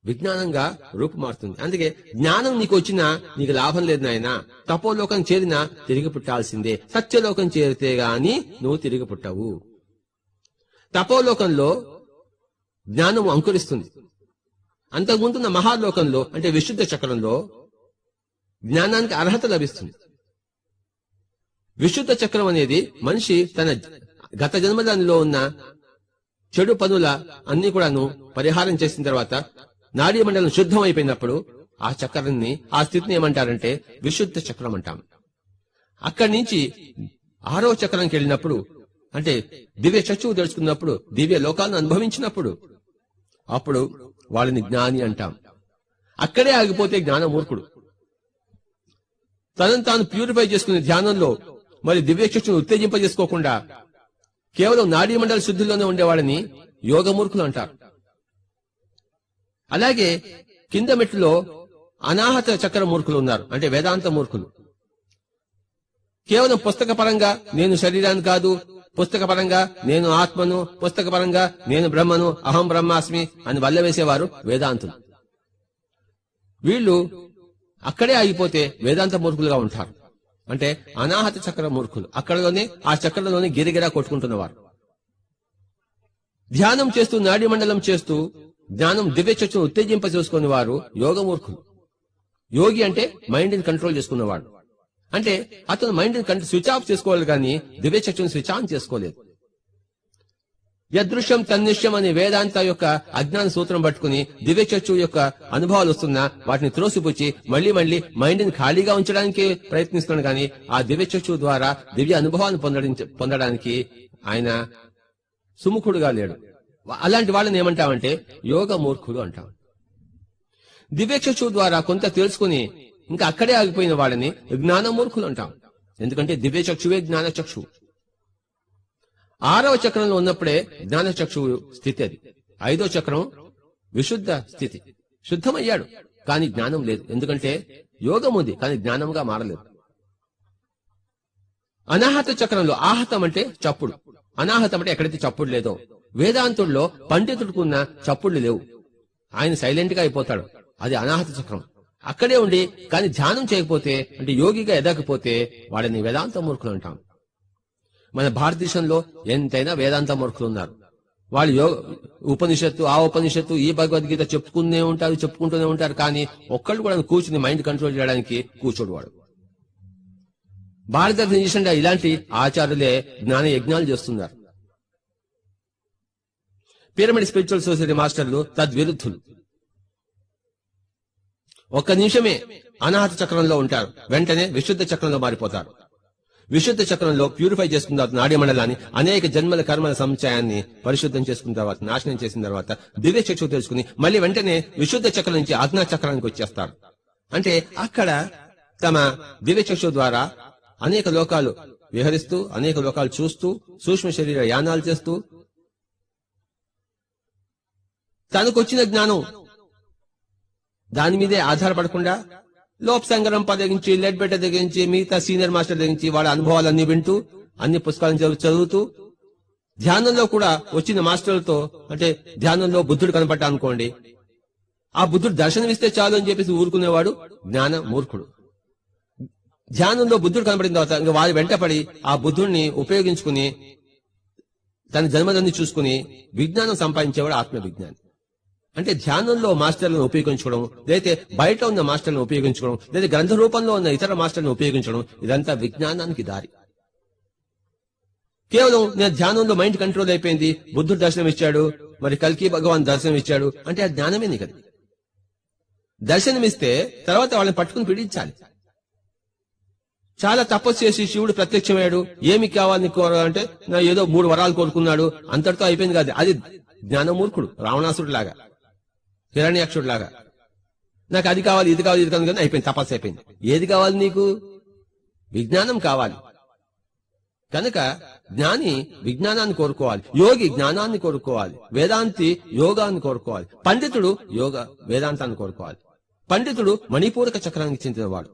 విజ్ఞానంగా రూపుమారుతుంది. అందుకే జ్ఞానం నీకు వచ్చినా నీకు లాభం లేదు నాయనా. తపోలోకం చేరినా తిరిగి పుట్టాల్సిందే. సత్యలోకం చేరితే గాని నువ్వు తిరిగి పుట్టవు. తపోలోకంలో జ్ఞానం అంకురిస్తుంది. అంతకుముందున్న మహాలోకంలో అంటే విశుద్ధ చక్రంలో జ్ఞానానికి అర్హత లభిస్తుంది. విశుద్ధ చక్రం అనేది మనిషి తన గత జన్మదానిలో ఉన్న చెడు పనుల అన్ని కూడాను పరిహారం చేసిన తర్వాత నాడీ మండలం శుద్ధం అయిపోయినప్పుడు ఆ చక్రాన్ని, ఆ స్థితిని ఏమంటారంటే విశుద్ధ చక్రం అంటాం. అక్కడి నుంచి 6వ చక్రానికి వెళ్ళినప్పుడు అంటే దివ్య చక్షువు తెలుసుకున్నప్పుడు, దివ్య లోకాలను అనుభవించినప్పుడు అప్పుడు వాళ్ళని జ్ఞాని అంటాం. అక్కడే ఆగిపోతే జ్ఞానమూర్ఖుడు. తనను తాను ప్యూరిఫై చేసుకునే ధ్యానంలో మరి దివ్య చక్షును ఉత్తేజింపజేసుకోకుండా కేవలం నాడీ మండల శుద్ధిలోనే ఉండేవాళ్ళని యోగమూర్ఖులు అంటారు. అలాగే కింద మెట్టులో అనాహత చక్ర మూర్ఖులు ఉన్నారు, అంటే వేదాంత మూర్ఖులు. కేవలం పుస్తక పరంగా నేను శరీరాన్ని కాదు, పుస్తక పరంగా నేను ఆత్మను, పుస్తక పరంగా నేను బ్రహ్మను, అహం బ్రహ్మాస్మి అని వల్లవేసేవారు వేదాంతులు. వీళ్ళు అక్కడే ఆగిపోతే వేదాంత మూర్ఖులుగా ఉంటారు. అంటే అనాహత చక్ర మూర్ఖులు, అక్కడలోనే ఆ చక్రంలోనే గిరిగిరా కొట్టుకుంటున్నవారు. ధ్యానం చేస్తూ నాడీ మండలం చేస్తూ జ్ఞానం దివ్య చక్షును ఉత్తేజింప చేసుకునే వారు యోగమూర్ఖులు. యోగి అంటే మైండ్ ని కంట్రోల్ చేసుకున్నవాడు. అంటే అతను మైండ్ ని స్విచ్ ఆఫ్ చేసుకోవాలి, కానీ దివ్య చక్షును స్విచ్ ఆన్ చేసుకోలేదు. యదృశ్యం తన్నిశ్యం అనే వేదాంత యొక్క అజ్ఞాన సూత్రం పట్టుకుని దివ్య చక్షు యొక్క అనుభవాలు వస్తున్నా వాటిని త్రోసిపుచ్చి మళ్లీ మళ్లీ మైండ్ ని ఖాళీగా ఉంచడానికి ప్రయత్నిస్తున్నాడు, కానీ ఆ దివ్య చక్షు ద్వారా దివ్య అనుభవాన్ని పొందడానికి ఆయన సుముఖుడుగా లేడు. అలాంటి వాళ్ళని ఏమంటామంటే యోగ మూర్ఖులు అంటాం. దివ్య చక్షు ద్వారా కొంత తెలుసుకుని ఇంకా అక్కడే ఆగిపోయిన వాళ్ళని జ్ఞానమూర్ఖులు అంటాం. ఎందుకంటే దివ్య చక్షువే జ్ఞాన చక్షువు. 6వ చక్రంలో ఉన్నప్పుడే జ్ఞాన చక్షువు స్థితి అది. 5వ చక్రం విశుద్ధ స్థితి. శుద్ధమయ్యాడు కానీ జ్ఞానం లేదు, ఎందుకంటే యోగం ఉంది కానీ జ్ఞానంగా మారలేదు. అనాహత చక్రంలో ఆహతం అంటే చప్పుడు, అనాహతం అంటే ఎక్కడైతే చప్పుడు లేదో. వేదాంతుల్లో పండితుడుకున్న చప్పుళ్లు లేవు, ఆయన సైలెంట్ గా అయిపోతాడు, అది అనాహత చక్రం. అక్కడే ఉండి కానీ ధ్యానం చేయకపోతే అంటే యోగిగా ఎదగకపోతే వాడిని వేదాంత మూర్ఖులు అంటాం. మన భారతదేశంలో ఎంతైనా వేదాంత మూర్ఖులు ఉన్నారు. వాళ్ళు ఉపనిషత్తు, ఆ ఉపనిషత్తు, ఈ భగవద్గీత చెప్పుకుంటూనే ఉంటారు, కానీ ఒక్కళ్ళు కూడా కూర్చుని మైండ్ కంట్రోల్ చేయడానికి కూర్చోడు వాడు. భారతదేశంలో ఇలాంటి ఆచార్యులే జ్ఞాన యజ్ఞాలు చేస్తున్నారు. పిరమిడ్ స్పిరిచువల్ సొసైటీ మాస్టర్లు తద్విరుద్ధులు. ఒక్క నిమిషమే అనాహత చక్రంలో ఉంటారు, వెంటనే విశుద్ధ చక్రంలో మారిపోతారు. విశుద్ధ చక్రంలో ప్యూరిఫై చేసుకున్న తర్వాత నాడీ మండలాన్ని, అనేక జన్మల కర్మల సముచ్చయాన్ని పరిశుద్ధం చేసుకున్న తర్వాత, నాశనం చేసిన తర్వాత దివ్య చక్షు తెలుసుకుని మళ్ళీ వెంటనే విశుద్ధ చక్రం నుంచి ఆజ్ఞా చక్రానికి వచ్చేస్తారు. అంటే అక్కడ తమ దివ్య చక్షు ద్వారా అనేక లోకాలు విహరిస్తూ, అనేక లోకాలు చూస్తూ, సూక్ష్మ శరీర యానాలు చేస్తూ తనకొచ్చిన జ్ఞానం దాని మీదే ఆధారపడకుండా లోప్ సంగరం పదగించి, లెడ్ బెట్ట దగ్గరించి, మిగతా సీనియర్ మాస్టర్ దగ్గరించి వాళ్ళ అనుభవాలన్నీ వింటూ, అన్ని పుస్తకాలను చదువుతూ, ధ్యానంలో కూడా వచ్చిన మాస్టర్లతో, అంటే ధ్యానంలో బుద్ధుడు కనపడ్డా అనుకోండి, ఆ బుద్ధుడు దర్శనమిస్తే చాలు అని చెప్పేసి ఊరుకునేవాడు జ్ఞాన మూర్ఖుడు. ధ్యానంలో బుద్ధుడు కనపడిన తర్వాత ఇంకా వారి వెంటపడి ఆ బుద్ధుడిని ఉపయోగించుకుని తన జన్మదాన్ని చూసుకుని విజ్ఞానం సంపాదించేవాడు ఆత్మ విజ్ఞాని. అంటే ధ్యానంలో మాస్టర్లను ఉపయోగించుకోవడం, లేదా బయట ఉన్న మాస్టర్లను ఉపయోగించుకోవడం, లేదా గ్రంథ రూపంలో ఉన్న ఇతర మాస్టర్లను ఉపయోగించడం, ఇదంతా విజ్ఞానానికి దారి. కేవలం నేను ధ్యానంలో మైండ్ కంట్రోల్ అయిపోయింది, బుద్ధుడు దర్శనం ఇచ్చాడు, మరి కల్కి భగవాన్ దర్శనం ఇచ్చాడు అంటే ఆ జ్ఞానమే నీకు. దర్శనమిస్తే తర్వాత వాళ్ళని పట్టుకుని పీడించాలి. చాలా తపస్సు చేసి శివుడు ప్రత్యక్షమయ్యాడు, ఏమి కావాలని కోరాలంటే నా ఏదో 3 వరాలు కోరుకున్నాడు, అంతటితో అయిపోయింది కాదు. అది జ్ఞానమూర్ఖుడు, రావణాసుడు లాగా, హిరణ్యాక్షుడు లాగా. నాకు అది కావాలి, ఇది కావాలి, ఇది కావాలి, కానీ అయిపోయింది, తపస్సు అయిపోయింది. ఏది కావాలి నీకు? విజ్ఞానం కావాలి. కనుక జ్ఞాని విజ్ఞానాన్ని కోరుకోవాలి, యోగి జ్ఞానాన్ని కోరుకోవాలి, వేదాంతి యోగాన్ని కోరుకోవాలి, పండితుడు వేదాంతాన్ని కోరుకోవాలి. పండితుడు మణిపూరక చక్రానికి చెందినవాడు.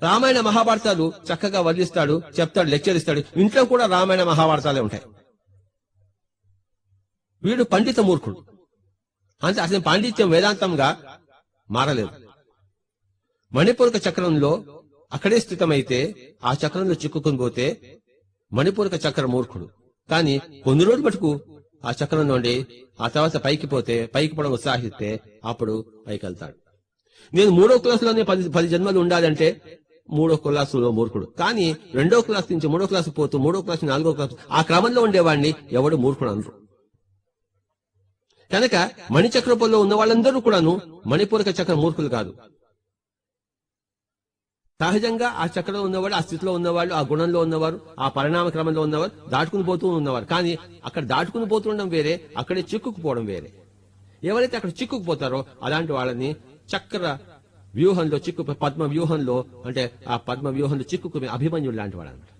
రామాయణ మహాభారతాలు చక్కగా వర్ణిస్తాడు, చెప్తాడు, లెక్చర్ ఇస్తాడు. ఇంట్లో కూడా రామాయణ మహాభారతాలే ఉంటాయి. వీడు పండిత మూర్ఖుడు. అంటే అసలు పాండిత్యం వేదాంతంగా మారలేదు. మణిపూరక చక్రంలో అక్కడే స్థితమైతే ఆ చక్రంలో చిక్కుకుని పోతే మణిపూరక చక్ర మూర్ఖుడు. కానీ కొన్ని రోజులు మటుకు ఆ చక్రం నుండి ఆ తర్వాత పైకి పోతే, పైకి పోవడం ఉత్సాహిస్తే అప్పుడు పైకి వెళ్తాడు. నేను 3వ క్లాసులోనే 10 జన్మలు ఉండాలంటే 3వ క్లాసులో మూర్ఖుడు. కానీ 2వ క్లాస్ నుంచి 3వ క్లాసు పోతూ 3వ క్లాసు 4వ క్లాసు ఆ క్రమంలో ఉండేవాడిని ఎవడు మూర్ఖుడు అనరు. కనుక మణిచక్రపులో ఉన్న వాళ్ళందరూ కూడాను మణిపూరక చక్ర మూర్ఖులు కాదు. సహజంగా ఆ చక్రంలో ఉన్నవాడు, ఆ స్థితిలో ఉన్నవాళ్ళు, ఆ గుణంలో ఉన్నవారు, ఆ పరిణామ క్రమంలో ఉన్నవారు దాటుకుని పోతూ ఉన్నవారు. కానీ అక్కడ దాటుకుని పోతుండడం వేరే, అక్కడే చిక్కుకుపోవడం వేరే. ఎవరైతే అక్కడ చిక్కుకుపోతారో అలాంటి వాళ్ళని చక్ర వ్యూహంలో పద్మ వ్యూహంలో, అంటే ఆ పద్మ వ్యూహంలో చిక్కుకునే అభిమన్యుడు లాంటి వాడు అన్నమాట.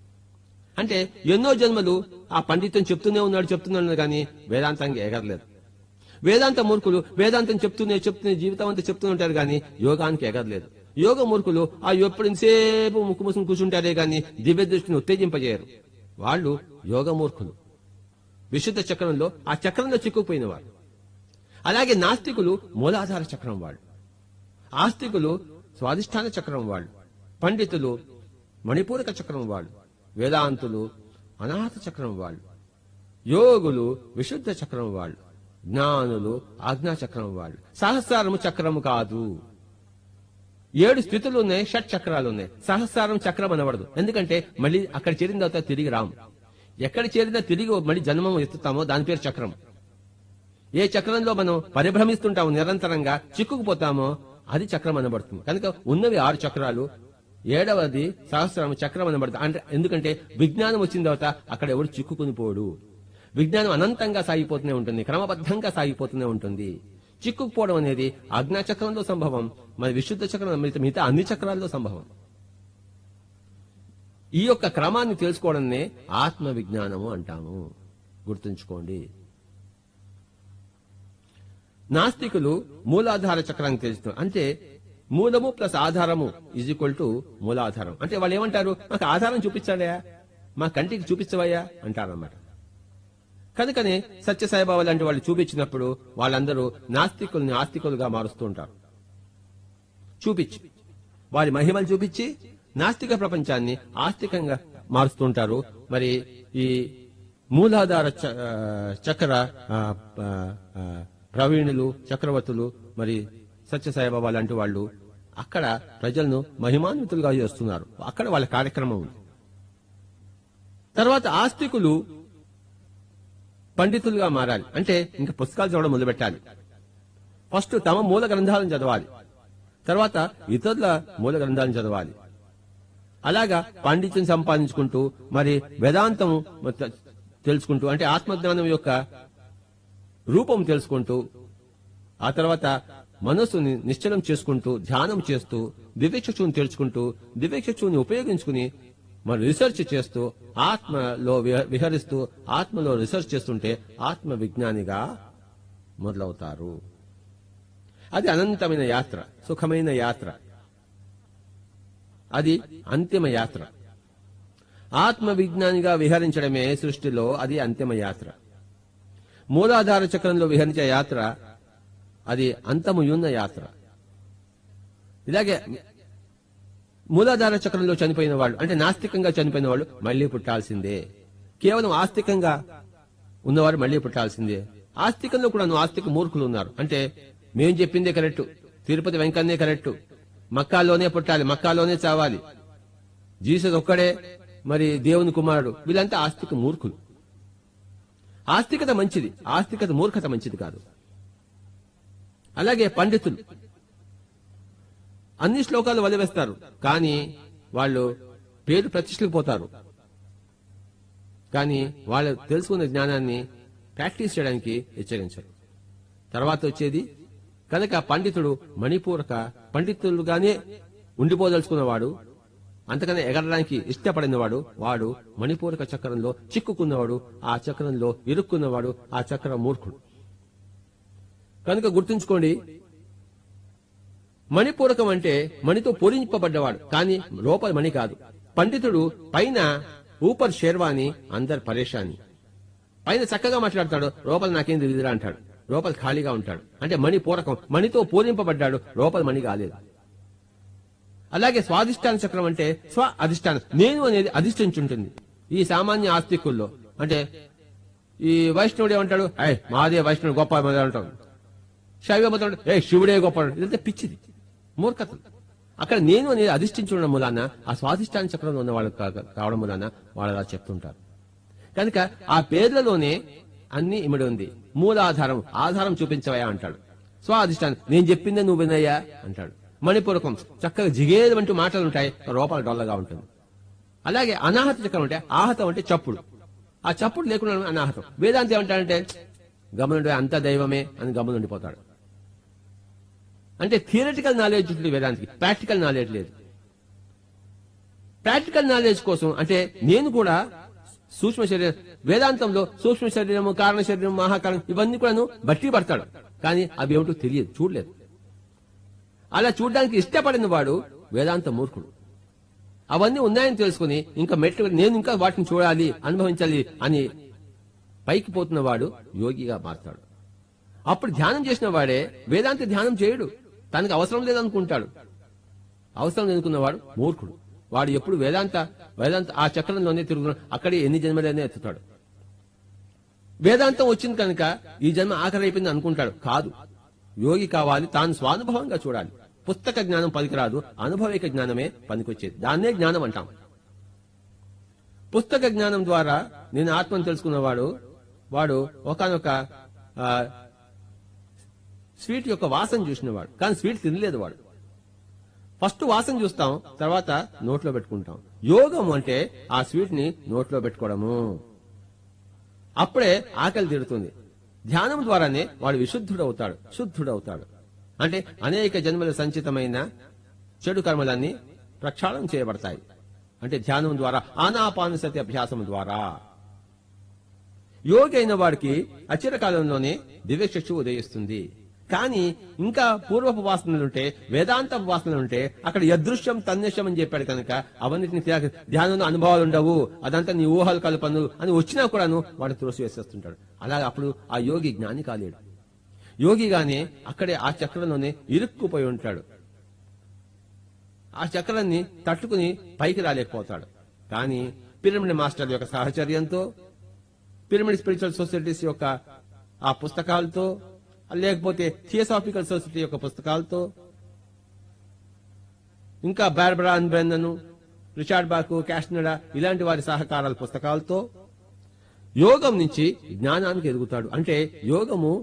అంటే ఎన్నో జన్మలు ఆ పండితం చెప్తూనే ఉన్నాడు కానీ వేదాంతానికి ఎగరలేదు. వేదాంత మూర్ఖులు వేదాంతం చెప్తూనే జీవితం అంతా చెప్తూనే ఉంటారు కానీ యోగానికి ఎగరలేదు. యోగ మూర్ఖులు ఆ ఎప్పుడు ఇంతసేపు ముక్కు మూసుకుని కూర్చుంటారే గాని దివ్య దృష్టిని ఉత్తేజింపజేయరు. వాళ్ళు యోగ మూర్ఖులు. విశుద్ధ చక్రంలో ఆ చక్రంలో చిక్కుకుపోయిన వారు. అలాగే నాస్తికులు మూలాధార చక్రం వాళ్ళు, ఆస్తికులు స్వాధిష్టాన చక్రం వాళ్ళు, పండితులు మణిపూరక చక్రం వాళ్ళు, వేదాంతులు అనాథ చక్రం వాళ్ళు, యోగులు విశుద్ధ చక్రం వాళ్ళు, జ్ఞానులు ఆజ్ఞా చక్రం వాళ్ళు. సహస్రారము చక్రము కాదు. 7 స్థితులు ఉన్నాయి, షట్ చక్రాలు ఉన్నాయి. సహస్రారం చక్రం అనబడదు. ఎందుకంటే మళ్ళీ అక్కడ చేరిన తర్వాత తిరిగి రాము. ఎక్కడ చేరినా తిరిగి మళ్ళీ జన్మం ఎత్తుతామో దాని పేరు చక్రం. ఏ చక్రంలో మనం పరిభ్రమిస్తుంటామో, నిరంతరంగా చిక్కుకుపోతామో అది చక్రం అనబడుతుంది. కనుక ఉన్నవి 6 చక్రాలు, 7వది సహస్రం చక్రం అనబడుతుంది. అంటే ఎందుకంటే విజ్ఞానం వచ్చిన తర్వాత అక్కడ ఎవడు చిక్కుకుని పోడు. విజ్ఞానం అనంతంగా సాగిపోతూనే ఉంటుంది, క్రమబద్ధంగా సాగిపోతూనే ఉంటుంది. చిక్కుకుపోవడం అనేది ఆజ్ఞా చక్రంలో సంభవం, మరి విశుద్ధ చక్రం మిగతా అన్ని చక్రాల్లో సంభవం. ఈ యొక్క క్రమాన్ని తెలుసుకోవడాన్నే ఆత్మ విజ్ఞానము అంటాము. గుర్తుంచుకోండి. నాస్తికులు మూలాధార చక్రాన్ని తెలుస్తున్నారు. అంటే మూలము ప్లస్ ఆధారము ఈజ్ ఈక్వల్ టు మూలాధారం. అంటే వాళ్ళు ఏమంటారు, మాకు ఆధారం చూపించాడా, మా కంటికి చూపించవయ్యా అంటారన్నమాట. కనుకనే సత్యసాయిబాబా లాంటి వాళ్ళు చూపించినప్పుడు వాళ్ళందరూ నాస్తికుల్ని ఆస్తికులుగా మారుస్తూ ఉంటారు. చూపించి వారి మహిమలు చూపించి నాస్తిక ప్రపంచాన్ని ఆస్తికంగా మారుస్తుంటారు. మరి ఈ మూలాధార చక్ర ప్రవీణులు, చక్రవర్తులు, మరి సత్యసాయిబాబా లాంటి వాళ్ళు అక్కడ ప్రజలను మహిమాన్వితులుగా చేస్తున్నారు. అక్కడ వాళ్ళ కార్యక్రమం ఉంది. తర్వాత ఆస్తికులు పండితులుగా మారాలి అంటే ఇంకా పుస్తకాలు చదవడం మొదలుపెట్టాలి. ఫస్ట్ తమ మూల గ్రంథాలను చదవాలి, తర్వాత ఇతరుల మూల గ్రంథాలను చదవాలి. అలాగా పాండిత్యం సంపాదించుకుంటూ మరి వేదాంతం తెలుసుకుంటూ, అంటే ఆత్మజ్ఞానం యొక్క రూపం తెలుసుకుంటూ, ఆ తర్వాత మనస్సుని నిశ్చలం చేసుకుంటూ, ధ్యానం చేస్తూ, దివ్యచక్షుని తెలుసుకుంటూ, దివ్యచక్షుని ఉపయోగించుకుని మరి రీసెర్చ్ చేస్తూ, ఆత్మలో విహరిస్తూ, ఆత్మలో రీసెర్చ్ చేస్తుంటే ఆత్మ విజ్ఞానిగా మొదలవుతారు. అది అనంతమైన యాత్ర, సుఖమైన యాత్ర, అది అంతిమ యాత్ర. ఆత్మ విజ్ఞానిగా విహరించడమే సృష్టిలో అది అంతిమ యాత్ర. మూలాధార చక్రంలో విహరించే యాత్ర అది అంతముయున్న యాత్ర. ఇలాగే మూలాధార చక్రంలో చనిపోయిన వాళ్ళు, అంటే నాస్తికంగా చనిపోయిన వాళ్ళు మళ్లీ పుట్టాల్సిందే. కేవలం ఆస్తికంగా ఉన్నవారు మళ్లీ పుట్టాల్సిందే. ఆస్తికంలో కూడా ఆస్తిక మూర్ఖులు ఉన్నారు. అంటే మేం చెప్పిందే కరెక్ట్, తిరుపతి వెంకన్నే కరెక్ట్, మక్కాలోనే పుట్టాలి, మక్కాలోనే చావాలి, జీసస్ ఒక్కడే మరి దేవుని కుమారుడు. వీళ్ళంతా ఆస్తిక మూర్ఖులు. ఆస్తికత మంచిది, ఆస్తికత మూర్ఖత మంచిది కాదు. అలాగే పండితులు అన్ని శ్లోకాలు వదిలేస్తారు, కానీ వాళ్ళు పేరు ప్రతిష్టలకు పోతారు. కానీ వాళ్ళు తెలుసుకున్న జ్ఞానాన్ని ప్రాక్టీస్ చేయడానికి హెచ్చరించారు. తర్వాత వచ్చేది కనుక పండితుడు మణిపూరక పండితులుగానే ఉండిపోదలుచుకున్నవాడు, అంతకన్నా ఎగరడానికి ఇష్టపడినవాడు, వాడు మణిపూరక చక్రంలో చిక్కుకున్నవాడు, ఆ చక్రంలో ఇరుక్కున్నవాడు, ఆ చక్రం మూర్ఖుడు. కనుక గుర్తుంచుకోండి, మణిపూరకం అంటే మణితో పూరింపబడ్డవాడు, కానీ లోపల మణి కాదు. పండితుడు పైన ఊపర్ షేర్వాని అందరు పరేషాని, పైన చక్కగా మాట్లాడతాడు, లోపల నాకేం తెలియదురా అంటాడు, లోపల ఖాళీగా ఉంటాడు. అంటే మణి పూరకం, మణితో పూరింపబడ్డాడు, లోపల మణి కాలేదు. అలాగే స్వాధిష్టాన చక్రం అంటే స్వ అధిష్టానం, నేను అనేది అధిష్ఠించుంటుంది. ఈ సామాన్య ఆస్తికుల్లో అంటే ఈ వైష్ణవుడు ఏమంటాడు, మాదే వైష్ణవుడు గొప్ప అంటాడు. శైవ మతం శివుడే గొప్ప, ఇదంతా పిచ్చిది, మూర్ఖత. అక్కడ నేను అనేది అధిష్ఠించడం మూలాన ఆ స్వాధిష్టాన చక్రంలో ఉన్న వాళ్ళు కావడం మూలాన వాళ్ళు అలా చెప్తుంటారు. కనుక ఆ పేర్లలోనే అన్ని ఇమిడి ఉంది. మూలాధారం, ఆధారం చూపించవయా అంటాడు. స్వాధిష్టానం, నేను చెప్పిందే నువ్వు వినయ్యా అంటాడు. మణిపూరకం, చక్కగా జిగేదంటూ మాటలు ఉంటాయి, రూపాలు డొల్లగా ఉంటుంది. అలాగే అనాహత చక్రం అంటే, ఆహతం అంటే చప్పుడు, ఆ చప్పుడు లేకుండా అనాహతం. వేదాంతి ఏమంటాడంటే గమనుండి అంతా దైవమే అని గమనుండిపోతాడు. అంటే థియరిటికల్ నాలెడ్జ్ ఉంటుంది వేదాంతికి, ప్రాక్టికల్ నాలెడ్జ్ లేదు. ప్రాక్టికల్ నాలెడ్జ్ కోసం అంటే నేను కూడా సూక్ష్మ శరీరం, వేదాంతంలో సూక్ష్మ శరీరము, కారణ శరీరం, మహాకారణం ఇవన్నీ కూడా బట్టి పడతాడు, కానీ అవి ఏమిటో తెలియదు, చూడలేదు. అలా చూడడానికి ఇష్టపడిన వాడు వేదాంత మూర్ఖుడు. అవన్నీ ఉన్నాయని తెలుసుకుని ఇంకా మెట్లు నేను ఇంకా వాటిని చూడాలి, అనుభవించాలి అని పైకి పోతున్న వాడు యోగిగా మారతాడు. అప్పుడు ధ్యానం చేసిన వాడే వేదాంత ధ్యానం చేయడు, తనకు అవసరం లేదనుకుంటాడు. అవసరం లేదనుకున్నవాడు మూర్ఖుడు. వాడు ఎప్పుడు వేదాంత ఆ చక్రంలోనే తిరుగుతున్నాడు, అక్కడే ఎన్ని జన్మలైనా ఎత్తుతాడు. వేదాంతం వచ్చింది కనుక ఈ జన్మ ఆఖరి అయిపోయింది అనుకుంటాడు. కాదు, యోగి కావాలి, తాను స్వానుభవంగా చూడాలి. పుస్తక జ్ఞానం పనికిరాదు, అనుభవిక జ్ఞానమే పనికొచ్చేది. దాన్నే జ్ఞానం అంటాం. పుస్తక జ్ఞానం ద్వారా నేను ఆత్మను తెలుసుకున్నవాడు వాడు ఒకనొక స్వీట్ యొక్క వాసన చూసినవాడు, కానీ స్వీట్ తినలేదు వాడు. ఫస్ట్ వాసన చూస్తాం, తర్వాత నోట్లో పెట్టుకుంటాం. యోగం అంటే ఆ స్వీట్ ని నోట్లో పెట్టుకోవడము, అప్పుడే ఆకలి తీరుతుంది. ధ్యానం ద్వారానే వాడు విశుద్ధుడవుతాడు, శుద్ధుడవుతాడు. అంటే అనేక జన్మల సంచితమైన చెడు కర్మలన్నీ ప్రక్షాళన చేయబడతాయి. అంటే ధ్యానం ద్వారా, ఆనాపానసతి అభ్యాసం ద్వారా. యోగి అయిన వాడికి అచిరకాలంలోనే దివ్యచక్షు ఉదయిస్తుంది. కానీ ఇంకా పూర్వపు వాసనలుంటే, వేదాంత వాసనలుంటే అక్కడ యదృశ్యం తన్నిశ్యం అని చెప్పాడు కనుక అవన్నిటిని ధ్యానంలో అనుభవాలు ఉండవు, అదంతా నీ ఊహలు కల్పనలు అని వచ్చినా కూడాను వాడు త్రోసివేసేస్తుంటాడు. అలాగే అప్పుడు ఆ యోగి జ్ఞాని కాలేడు. యోగిగానే అక్కడే ఆ చక్రంలోనే ఇరుక్కుపోయి ఉంటాడు. ఆ చక్రాన్ని తట్టుకుని పైకి రాలేకపోతాడు. కానీ పిరమిడ్ మాస్టర్ యొక్క సహచర్యంతో, పిరమిడ్ స్పిరిచువల్ సొసైటీస్ యొక్క ఆ పుస్తకాలతో, లేకపోతే థియోసాఫికల్ సొసైటీ యొక్క పుస్తకాలతో, ఇంకా బార్బరా బ్రెన్నను, రిచార్డ్ బాకు, క్యాస్నడా ఇలాంటి వారి సహకారాల పుస్తకాలతో యోగం నుంచి జ్ఞానానికి ఎదుగుతాడు. అంటే యోగము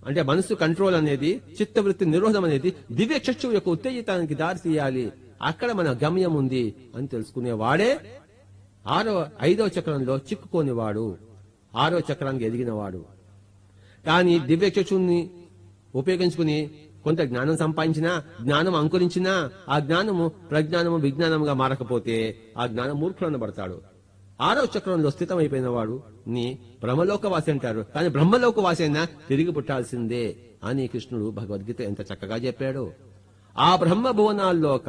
అంటే మనసు కంట్రోల్ అనేది, చిత్తవృత్తి నిరోధం అనేది దివ్య చక్షువు యొక్క ఉత్తేజితానికి దారి తీయాలి. అక్కడ మన గమ్యం ఉంది అని తెలుసుకునేవాడే 5వ చక్రంలో చిక్కుకోనివాడు, 6వ చక్రానికి ఎదిగినవాడు. కానీ దివ్య చక్షుని ఉపయోగించుకుని కొంత జ్ఞానం సంపాదించినా, జ్ఞానం అంకురించినా, ఆ జ్ఞానము ప్రజ్ఞానము విజ్ఞానముగా మారకపోతే ఆ జ్ఞానం మూర్ఖులనబడతాడు. 6వ చక్రంలో స్థితమైపోయిన వాడు ని బ్రహ్మలోకవాసి అంటారు. కానీ బ్రహ్మలోకవాసి అయినా తిరిగి పుట్టాల్సిందే అని కృష్ణుడు భగవద్గీత ఎంత చక్కగా చెప్పాడు. ఆ బ్రహ్మ భువనాల్లోక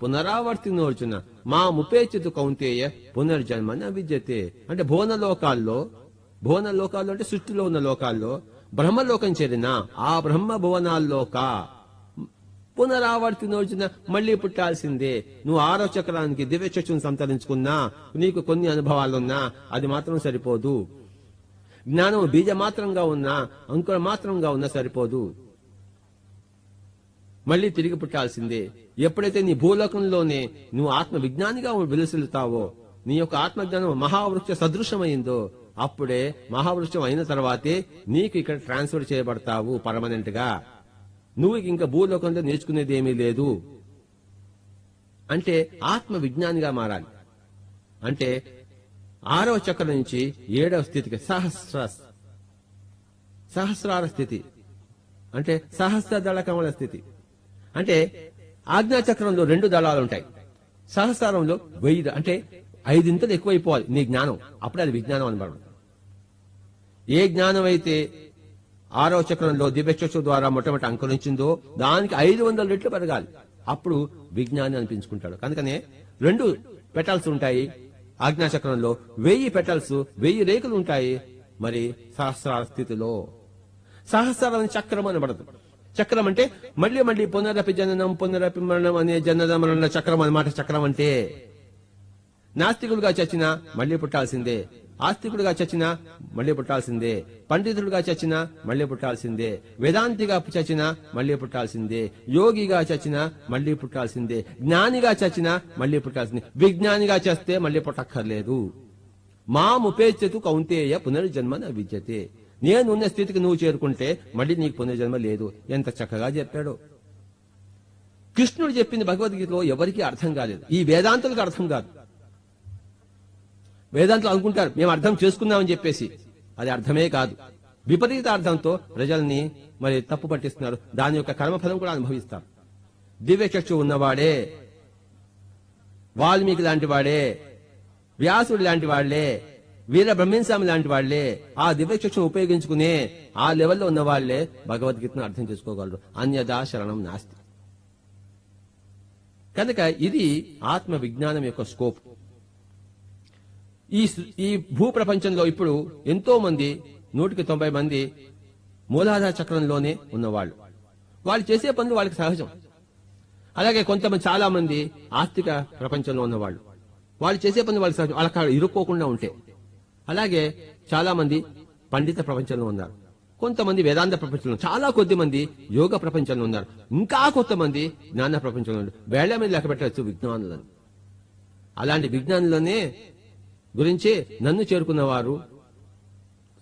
పునరావర్తినోర్చున మా ముపేచితు కౌంతేయ పునర్జన్మన విద్యతే. అంటే భువనలోకాల్లో అంటే సృష్టిలో ఉన్న లోకాల్లో బ్రహ్మలోకం చేరిన ఆ బ్రహ్మ భువనాల్లోక పునరావర్తినోర్చున మళ్లీ పుట్టాల్సిందే. నువ్వు 6వ చక్రానికి దివ్య చక్షును సంతరించుకున్నా, నీకు కొన్ని అనుభవాలున్నా అది మాత్రం సరిపోదు. జ్ఞానం బీజ మాత్రంగా ఉన్నా, అంకుర మాత్రంగా ఉన్నా సరిపోదు. మళ్లీ తిరిగి పుట్టాల్సిందే. ఎప్పుడైతే నీ భూలోకంలోనే నువ్వు ఆత్మ విజ్ఞానిగా విలసిల్లుతావో, నీ యొక్క ఆత్మజ్ఞానం మహావృక్ష సదృశమైందో, అప్పుడే మహావృక్షం అయిన తర్వాతే నీకు ఇక్కడ ట్రాన్స్ఫర్ చేయబడతావు పర్మనెంట్ గా. నువ్వు ఇంకా భూలోకంలో నేర్చుకునేది ఏమీ లేదు. అంటే ఆత్మ విజ్ఞానిగా మారాలి. అంటే 6వ చక్రం నుంచి 7వ స్థితికి సహస్రార స్థితి. అంటే సహస్ర దళ కమల స్థితి. అంటే ఆజ్ఞాచక్రంలో 2 దళాలు ఉంటాయి, సహస్రారంలో 1000, అంటే 5 ఎక్కువైపోవాలి నీ జ్ఞానం, అప్పుడే అది విజ్ఞానం అనబడదు. ఏ జ్ఞానం అయితే 6వ చక్రంలో దివ్యచక్షు ద్వారా మొట్టమొదటి అంకురించిందో దానికి 500 రెట్లు పెరగాలి, అప్పుడు విజ్ఞాని అనిపించుకుంటాడు. కనుకనే 2 పెటల్స్ ఉంటాయి ఆజ్ఞాచక్రంలో, 1000 పెటల్స్ 1000 రేకులు ఉంటాయి మరి సహస్రార స్థితిలో. సహస్రారం చక్రం అనబడదు. చక్రం అంటే మళ్ళీ మళ్ళీ పునరపి జననం పునరపి మరణం అనే జనన మరణ చక్రం అన్నమాట. చక్రం అంటే నాస్తికుడుగా చచ్చినా మళ్లీ పుట్టాల్సిందే, ఆస్తికుడుగా చచ్చినా మళ్లీ పుట్టాల్సిందే, పండితుడుగా చచ్చినా మళ్లీ పుట్టాల్సిందే, వేదాంతిగా చచ్చినా మళ్లీ పుట్టాల్సిందే, యోగిగా చచ్చినా మళ్లీ పుట్టాల్సిందే, జ్ఞానిగా చచ్చినా మళ్లీ పుట్టాల్సిందే, విజ్ఞానిగా చేస్తే మళ్లీ పుట్టక్కర్లేదు. మాముపేత్యతు కౌంతేయ పునర్జన్మ న విద్యతే. నేనున్న స్థితికి నువ్వు చేరుకుంటే మళ్లీ నీకు పునర్జన్మ లేదు. ఎంత చక్కగా చెప్పాడో. కృష్ణుడు చెప్పింది భగవద్గీతలో ఎవరికీ అర్థం కాలేదు, ఈ వేదాంతులకు అర్థం కాదు. వేదాంతులు అనుకుంటారు మేము అర్థం చేసుకున్నామని చెప్పేసి, అది అర్థమే కాదు. విపరీత అర్థంతో ప్రజల్ని మరి తప్పు పట్టిస్తున్నారు, దాని యొక్క కర్మఫలం కూడా అనుభవిస్తారు. దివ్యచక్షు ఉన్నవాడే, వాల్మీకి లాంటి వాడే, వ్యాసుడు లాంటి వాళ్లే, వీర బ్రహ్మస్వామి లాంటి వాళ్లే ఆ దివ్యచక్షును ఉపయోగించుకునే ఆ లెవెల్లో ఉన్న వాళ్లే భగవద్గీతను అర్థం చేసుకోగలరు. అన్యదా శరణం నాస్తి. కనుక ఇది ఆత్మ విజ్ఞానం యొక్క స్కోప్. ఈ భూ ప్రపంచంలో ఇప్పుడు ఎంతో మంది 190 మంది మూలాధార చక్రంలోనే ఉన్నవాళ్ళు. వాళ్ళు చేసే పనులు వాళ్ళకి సహజం. అలాగే కొంతమంది చాలా మంది ఆస్తిక ప్రపంచంలో ఉన్నవాళ్ళు, వాళ్ళు చేసే పనులు వాళ్ళకి సహజం, వాళ్ళకి ఇరుక్కోకుండా ఉంటే. అలాగే చాలా మంది పండిత ప్రపంచంలో ఉన్నారు, కొంతమంది వేదాంత ప్రపంచంలో, చాలా కొద్ది మంది యోగ ప్రపంచంలో ఉన్నారు, ఇంకా కొంతమంది జ్ఞాన ప్రపంచంలో ఉన్నారు. వేళ్ల మీద లెక్క పెట్టవచ్చు విజ్ఞానులను. అలాంటి విజ్ఞానులనే గురించి నన్ను చేరుకున్నవారు,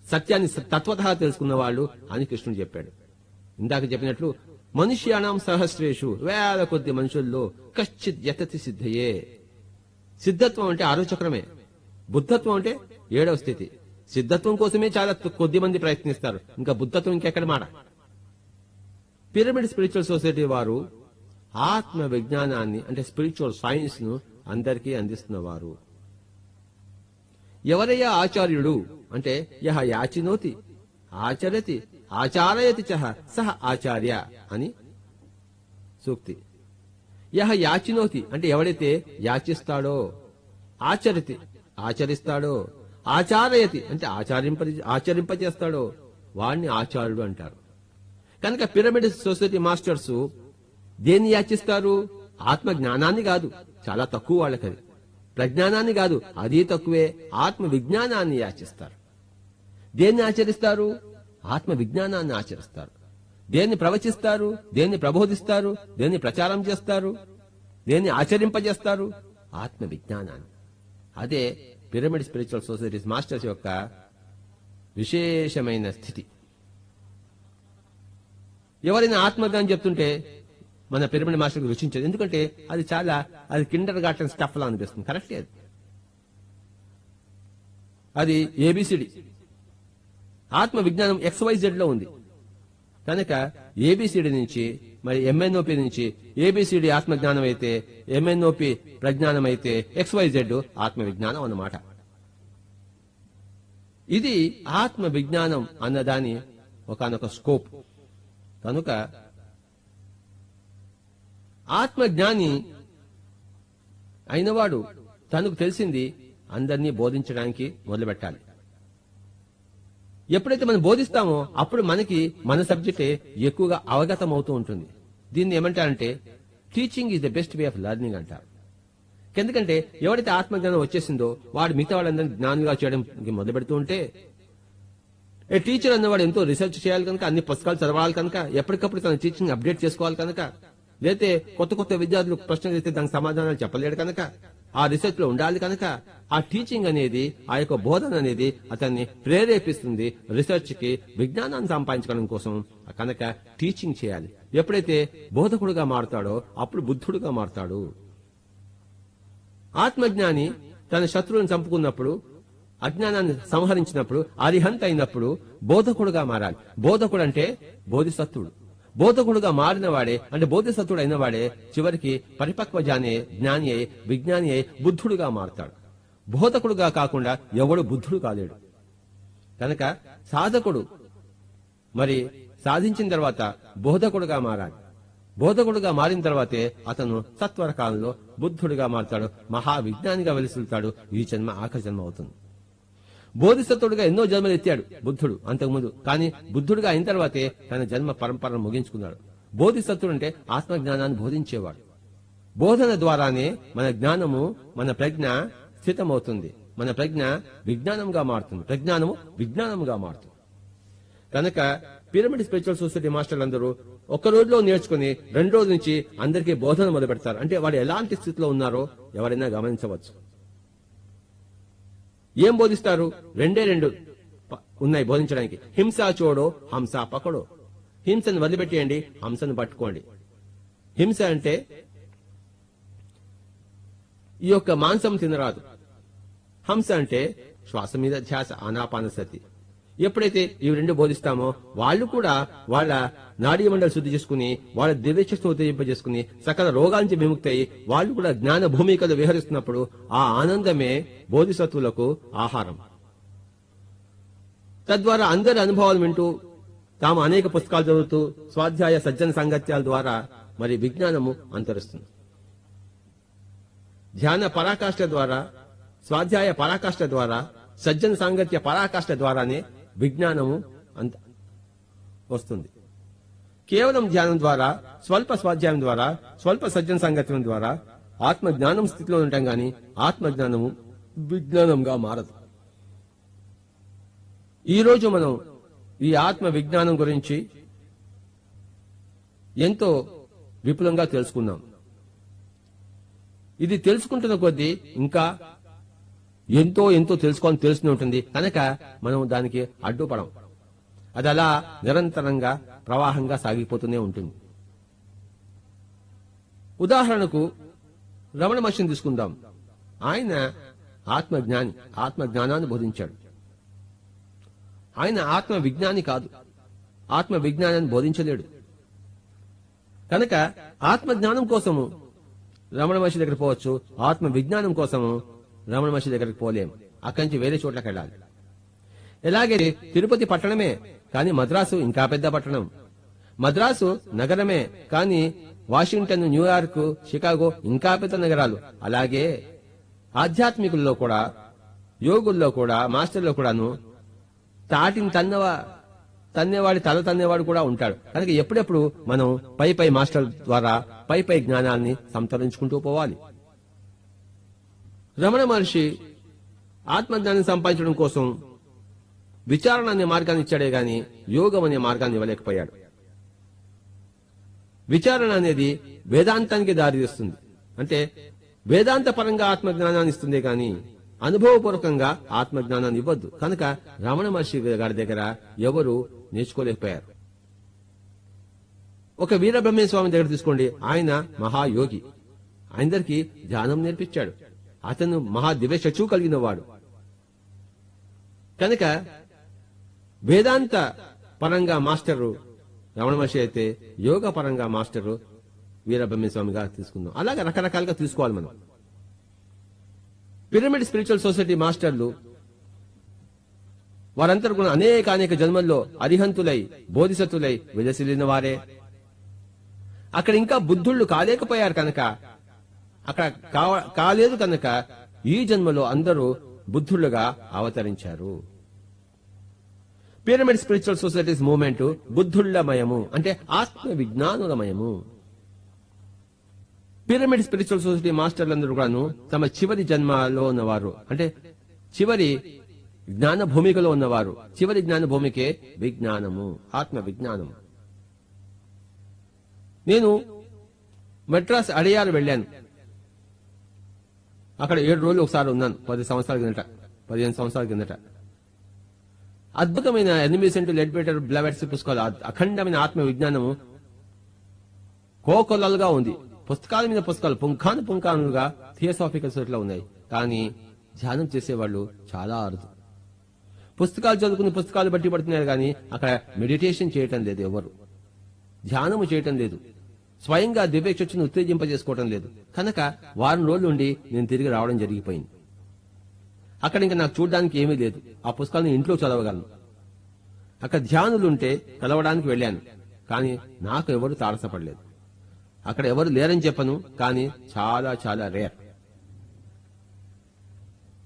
సత్యాన్ని తత్వతః తెలుసుకున్న వాళ్ళు అని కృష్ణుడు చెప్పాడు. ఇందాక చెప్పినట్లు మనుష్యాణం సహస్రేషు, వేల కొద్ది మనుషుల్లో కశ్చిత్ యతతి సిద్ధయే. సిద్ధత్వం అంటే 6వ చక్రమే, బుద్ధత్వం అంటే 7వ స్థితి. సిద్ధత్వం కోసమే చాలా కొద్ది మంది ప్రయత్నిస్తారు, ఇంకా బుద్ధత్వం ఇంకెక్కడ మాట. పిరమిడ్ స్పిరిచువల్ సొసైటీ వారు ఆత్మ విజ్ఞానాన్ని అంటే స్పిరిచువల్ సైన్స్ ను అందరికీ అందిస్తున్నవారు. ఎవరయ్యా ఆచార్యుడు అంటే యహ యాచినోతి ఆచరతి ఆచారయతి చహ సహ ఆచార్య అని సూక్తి. యహ యాచినోతి అంటే ఎవడైతే యాచిస్తాడో, ఆచరతి ఆచరిస్తాడో, ఆచారయతి అంటే ఆచరింపజేస్తాడో వాడిని ఆచార్యుడు అంటారు. కనుక పిరమిడ్ సొసైటీ మాస్టర్స్ దేన్ని యాచిస్తారు? ఆత్మ జ్ఞానాన్ని కాదు, చాలా తక్కువ వాళ్ళకది. ప్రజ్ఞానాన్ని కాదు, అది తక్కువే, ఆత్మ విజ్ఞానాన్ని యాచిస్తారు. దేన్ని ఆచరిస్తారు? ఆత్మ విజ్ఞానాన్ని ఆచరిస్తారు. దేన్ని ప్రవచిస్తారు? దేన్ని ప్రబోధిస్తారు? దేన్ని ప్రచారం చేస్తారు? దేన్ని ఆచరింపజేస్తారు? ఆత్మ విజ్ఞానాన్ని. అదే పిరమిడ్ స్పిరిచువల్ సొసైటీస్ మాస్టర్స్ యొక్క విశేషమైన స్థితి. ఎవరైనా ఆత్మజ్ఞానం చెప్తుంటే మన పిరమిడ్ మాస్టర్కి రుచించదు, ఎందుకంటే అది కిండర్ గార్టెన్ స్టఫ్ లా అనిపిస్తుంది. కరెక్టే, అది ఏబిసిడి. ఆత్మ విజ్ఞానం XYZ లో ఉంది కనుక ఏబిసిడి నుంచి మరి ఎంఎన్ఓపి నుంచి ఏబిసిడి ఆత్మజ్ఞానం అయితే, ఎంఎన్ఓపి ప్రజ్ఞానం అయితే XYZ ఆత్మ విజ్ఞానం అన్నమాట. ఇది ఆత్మ విజ్ఞానం అన్నదాని ఒకానొక స్కోప్. కనుక ఆత్మజ్ఞాని అయినవాడు తనకు తెలిసింది అందరినీ బోధించడానికి మొదలుపెట్టాలి. ఎప్పుడైతే మనం బోధిస్తామో అప్పుడు మనకి మన సబ్జెక్టే ఎక్కువగా అవగతం అవుతూ ఉంటుంది. దీన్ని ఏమంటారంటే teaching is the best way of learning అంటారు. ఎందుకంటే ఎవరైతే ఆత్మజ్ఞానం వచ్చేసిందో వాడు మిగతా వాళ్ళందరినీ జ్ఞానంగా చేయడానికి మొదలు పెడుతూ ఉంటే, టీచర్ అన్నవాడు ఎంతో రీసెర్చ్ చేయాలి కనుక, అన్ని పుస్తకాలు చదవాలి కనుక, ఎప్పటికప్పుడు తన టీచింగ్ అప్డేట్ చేసుకోవాలి కనుక, లేతే కొత్త కొత్త విద్యార్థులు ప్రశ్నలు ఇస్తే దానికి సమాధానాలు చెప్పలేడు కనుక, ఆ రీసెర్చ్ లో ఉండాలి కనుక, ఆ టీచింగ్ అనేది, ఆ యొక్క బోధన అనేది అతన్ని ప్రేరేపిస్తుంది రీసెర్చ్ కి, విజ్ఞానాన్ని సంపాదించడం కోసం. కనుక టీచింగ్ చేయాలి. ఎప్పుడైతే బోధకుడుగా మారుతాడో అప్పుడు బుద్ధుడుగా మారుతాడు. ఆత్మజ్ఞాని తన శత్రువులను చంపుకున్నప్పుడు అజ్ఞానాన్ని సంహరించినప్పుడు, అరిహంత్ అయినప్పుడు బోధకుడుగా మారాలి. బోధకుడు అంటే బోధిసత్వుడు. బోధకుడుగా మారిన వాడే, అంటే బోధిసత్వుడు అయిన వాడే చివరికి పరిపక్వ జ్ఞాని అయి, విజ్ఞాని అయి, బుద్ధుడుగా మారతాడు. బోధకుడుగా కాకుండా ఎవడు బుద్ధుడు కాలేడు. కనుక సాధకుడు మరి సాధించిన తర్వాత బోధకుడుగా మారాలి. బోధకుడుగా మారిన తర్వాతే అతను సత్వర కాలంలో బుద్ధుడిగా మారతాడు, మహావిజ్ఞానిగా వెలుసులుతాడు. ఈ జన్మ ఆఖరి జన్మ అవుతుంది. బోధిసత్వుడిగా ఎన్నో జన్మలు ఎత్తాడు బుద్ధుడు అంతకుముందు. కానీ బుద్ధుడిగా అయిన తర్వాతే తన జన్మ పరంపరను ముగించుకున్నాడు. బోధిసత్వుడు అంటే ఆత్మజ్ఞానాన్ని బోధించేవాడు. బోధన ద్వారానే మన జ్ఞానము, మన ప్రజ్ఞ స్థితమవుతుంది. మన ప్రజ్ఞ విజ్ఞానంగా మారుతుంది. ప్రజ్ఞానము విజ్ఞానంగా మారుతుంది. కనుక పిరమిడ్ స్పిరిచువల్ సొసైటీ మాస్టర్లందరూ ఒక్క రోజులో నేర్చుకుని 2 రోజుల నుంచి అందరికీ బోధన మొదలు పెడతారు. అంటే వాడు ఎలాంటి స్థితిలో ఉన్నారో ఎవరైనా గమనించవచ్చు. ఏం బోధిస్తారు? 2 ఉన్నాయి బోధించడానికి. హింస చూడో, హంస పకడో. హింసను వదిలిపెట్టేయండి, హంసను పట్టుకోండి. హింస అంటే ఈ యొక్క మాంసం తినరాదు. హంస అంటే శ్వాస మీద ధ్యాస, ఆనాపానసతి. ఎప్పుడైతే ఇవి 2 బోధిస్తామో వాళ్ళు కూడా వాళ్ళ నాడీ మండలి శుద్ధి చేసుకుని, వాళ్ళ దివ్యశక్తిని ఉత్తేజింపజేసుకుని సకల రోగాల నుంచి విముక్తి అయి వాళ్ళు కూడా జ్ఞాన భూమికలు విహరిస్తున్నప్పుడు ఆ ఆనందమే బోధిసత్వులకు ఆహారం. తద్వారా అందరి అనుభవాలు వింటూ, తాము అనేక పుస్తకాలు చదువుతూ, స్వాధ్యాయ సజ్జన సాంగత్యాల ద్వారా మరి విజ్ఞానము అంతరిస్తుంది. ధ్యాన పరాకాష్ఠ ద్వారా, స్వాధ్యాయ పరాకాష్ఠ ద్వారా, సజ్జన సాంగత్య పరాకాష్ఠ ద్వారానే విజ్ఞానము అంత వస్తుంది. కేవలం ధ్యానం ద్వారా, స్వల్ప స్వాధ్యాయం ద్వారా, స్వల్ప సజ్జన సాంగత్యం ద్వారా ఆత్మజ్ఞానం స్థితిలో ఉంటాం గాని ఆత్మజ్ఞానము విజ్ఞానంగా మారదు. ఈ రోజు మనం ఈ ఆత్మ విజ్ఞానం గురించి ఎంతో విపులంగా తెలుసుకున్నాం. ఇది తెలుసుకుంటున్న కొద్దీ ఇంకా ఎంతో ఎంతో తెలుసుకోవాలని తెలుస్తూనే ఉంటుంది. కనుక మనం దానికి అడ్డుపడం. అది అలా నిరంతరంగా ప్రవాహంగా సాగిపోతూనే ఉంటుంది. ఉదాహరణకు రమణ మహర్షిని తీసుకుందాం. ఆయన ఆత్మజ్ఞాని, ఆత్మజ్ఞానాన్ని బోధించాడు. ఆయన ఆత్మ విజ్ఞాని కాదు, ఆత్మ విజ్ఞానాన్ని బోధించలేడు. కనుక ఆత్మజ్ఞానం కోసము రమణ మహర్షి దగ్గర పోవచ్చు, ఆత్మ విజ్ఞానం కోసము రమణ మహర్షి దగ్గరికి పోలేము. అక్కడి నుంచి వేరే చోట్లకి వెళ్ళాలి. ఎలాగే తిరుపతి పట్టణమే, కానీ మద్రాసు ఇంకా పెద్ద పట్టణం. మద్రాసు నగరమే, కానీ వాషింగ్టన్, న్యూయార్క్, షికాగో ఇంకా పెద్ద నగరాలు. అలాగే ఆధ్యాత్మికుల్లో కూడా, యోగుల్లో కూడా, మాస్టర్లో కూడాను తాటిని తన్నేవాడి తల తన్నేవాడు కూడా ఉంటాడు. కనుక ఎప్పుడెప్పుడు మనం పై మాస్టర్ ద్వారా పై జ్ఞానాన్ని సంతరించుకుంటూ పోవాలి. రమణ మహర్షి ఆత్మజ్ఞానం సంపాదించడం కోసం విచారణ అనే మార్గాన్ని ఇచ్చాడే గాని యోగం అనే మార్గాన్ని ఇవ్వలేకపోయాడు. విచారణ అనేది వేదాంతానికి దారితీస్తుంది. అంటే వేదాంత పరంగా ఆత్మజ్ఞానాన్ని ఇస్తుందే గాని అనుభవపూర్వకంగా ఆత్మజ్ఞానాన్ని ఇవ్వద్దు. కనుక రమణ మహర్షి గారి దగ్గర ఎవరు నేర్చుకోలేకపోయారు. ఒక వీరబ్రహ్మేశ్వర స్వామి దగ్గర తీసుకోండి. ఆయన మహాయోగి, అందరికీ ధ్యానం నేర్పించాడు. అతను మహా దివ్యశక్తి కలిగిన వాడు. కనుక వేదాంత పరంగా మాస్టరు రమణ మహర్షి అయితే, యోగ పరంగా మాస్టరు వీరబ్రహ్మేశ్వర స్వామి గారు తీసుకుందాం. అలాగే రకరకాలుగా తీసుకోవాలి మనం. పిరమిడ్ స్పిరిచువల్ సొసైటీ మాస్టర్లు వారందరూ కూడా అనేక జన్మల్లో అరిహంతులై, బోధిసత్తులై విలసిల్లిన వారే. అక్కడ ఇంకా బుద్ధుళ్ళు కాలేకపోయారు కనుక, అక్కడ కాలేదు కనుక ఈ జన్మలో అందరూ బుద్ధులుగా అవతరించారు. పిరమిడ్ స్పిరిచువల్ సొసైటీస్ మూవ్మెంట్ బుద్ధుళ్లమయము, అంటే ఆత్మ విజ్ఞానులమయము. పిరమిడ్ స్పిరిచువల్ సొసైటీ మాస్టర్లందరూ కూడాను తమ చివరి జన్మలో ఉన్నవారు, అంటే చివరి జ్ఞాన భూమికలో ఉన్నవారు. చివరి జ్ఞాన భూమికే విజ్ఞానము, ఆత్మ విజ్ఞానము. నేను మద్రాస్ అడియారు వెళ్ళాను. అక్కడ 7 రోజులు ఒకసారి ఉన్నాను. 15 సంవత్సరాల కిందట. అద్భుతమైన ఎనిమిసెంట్ లెడ్బెటర్ బ్లవెట్స్ పుస్తకాలు, అఖండమైన ఆత్మ విజ్ఞానము కోకొల్లలుగా ఉంది. పుస్తకాల మీద పుస్తకాలు పుంఖానుగా థియోసాఫికల్ సొసైటీలో ఉన్నాయి. కానీ ధ్యానం చేసేవాళ్ళు చాలా అరుదు. పుస్తకాలు చదువుకుని పుస్తకాలు బట్టి పడుతున్నారు కానీ అక్కడ మెడిటేషన్ చేయటం లేదు, ఎవరు ధ్యానము చేయటం లేదు, స్వయంగా దివ్యచక్షుని ఉత్తేజింపజేసుకోవటం లేదు. కనుక వారం రోజులు ఉండి నేను తిరిగి రావడం జరిగిపోయింది. అక్కడ ఇంకా నాకు చూడడానికి ఏమీ లేదు. ఆ పుస్తకాలను ఇంట్లో చదవగలను. అక్కడ ధ్యానులుంటే కలవడానికి వెళ్ళాను, కానీ నాకు ఎవరు తారసపడలేదు. అక్కడ ఎవరు లేరని చెప్పను, కానీ చాలా చాలా రేర్.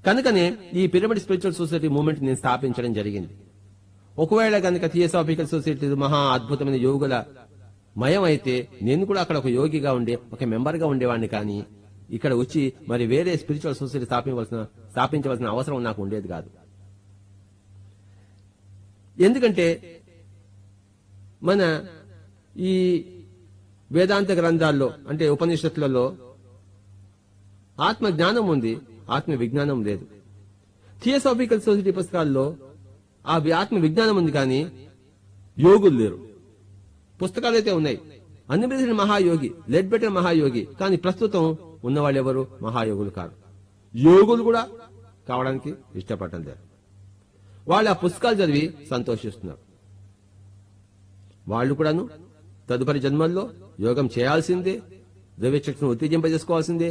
కనుకనే ఈ పిరమిడ్ స్పిరిచువల్ సొసైటీ మూవ్మెంట్ నేను స్థాపించడం జరిగింది. ఒకవేళ కనుక థియోసాఫికల్ సొసైటీ మహా అద్భుతమైన యోగుల మయం అయితే నేను కూడా అక్కడ ఒక యోగిగా ఉండే ఒక మెంబర్గా ఉండేవాడిని, కానీ ఇక్కడ వచ్చి మరి వేరే స్పిరిచువల్ సొసైటీ స్థాపించవలసిన అవసరం నాకు ఉండేది కాదు. ఎందుకంటే మన ఈ వేదాంత గ్రంథాల్లో అంటే ఉపనిషత్తులలో ఆత్మ జ్ఞానం ఉంది, ఆత్మ విజ్ఞానం లేదు. థియోసాఫికల్ సొసైటీ పుస్తకాల్లో ఆ ఆత్మ విజ్ఞానం ఉంది, కానీ యోగులు లేరు. పుస్తకాలైతే ఉన్నాయి, అన్నిబెదిరిన మహాయోగి, లెడ్ బెటర్ మహాయోగి, కానీ ప్రస్తుతం ఉన్నవాళ్ళు ఎవరు మహాయోగులు కాదు. యోగులు కూడా కావడానికి ఇష్టపడటం లేదు. వాళ్ళు ఆ పుస్తకాలు చదివి సంతోషిస్తున్నారు. వాళ్ళు కూడాను తదుపరి జన్మల్లో యోగం చేయాల్సిందే, దివ్యచక్షును ఉత్తేజింపజేసుకోవాల్సిందే,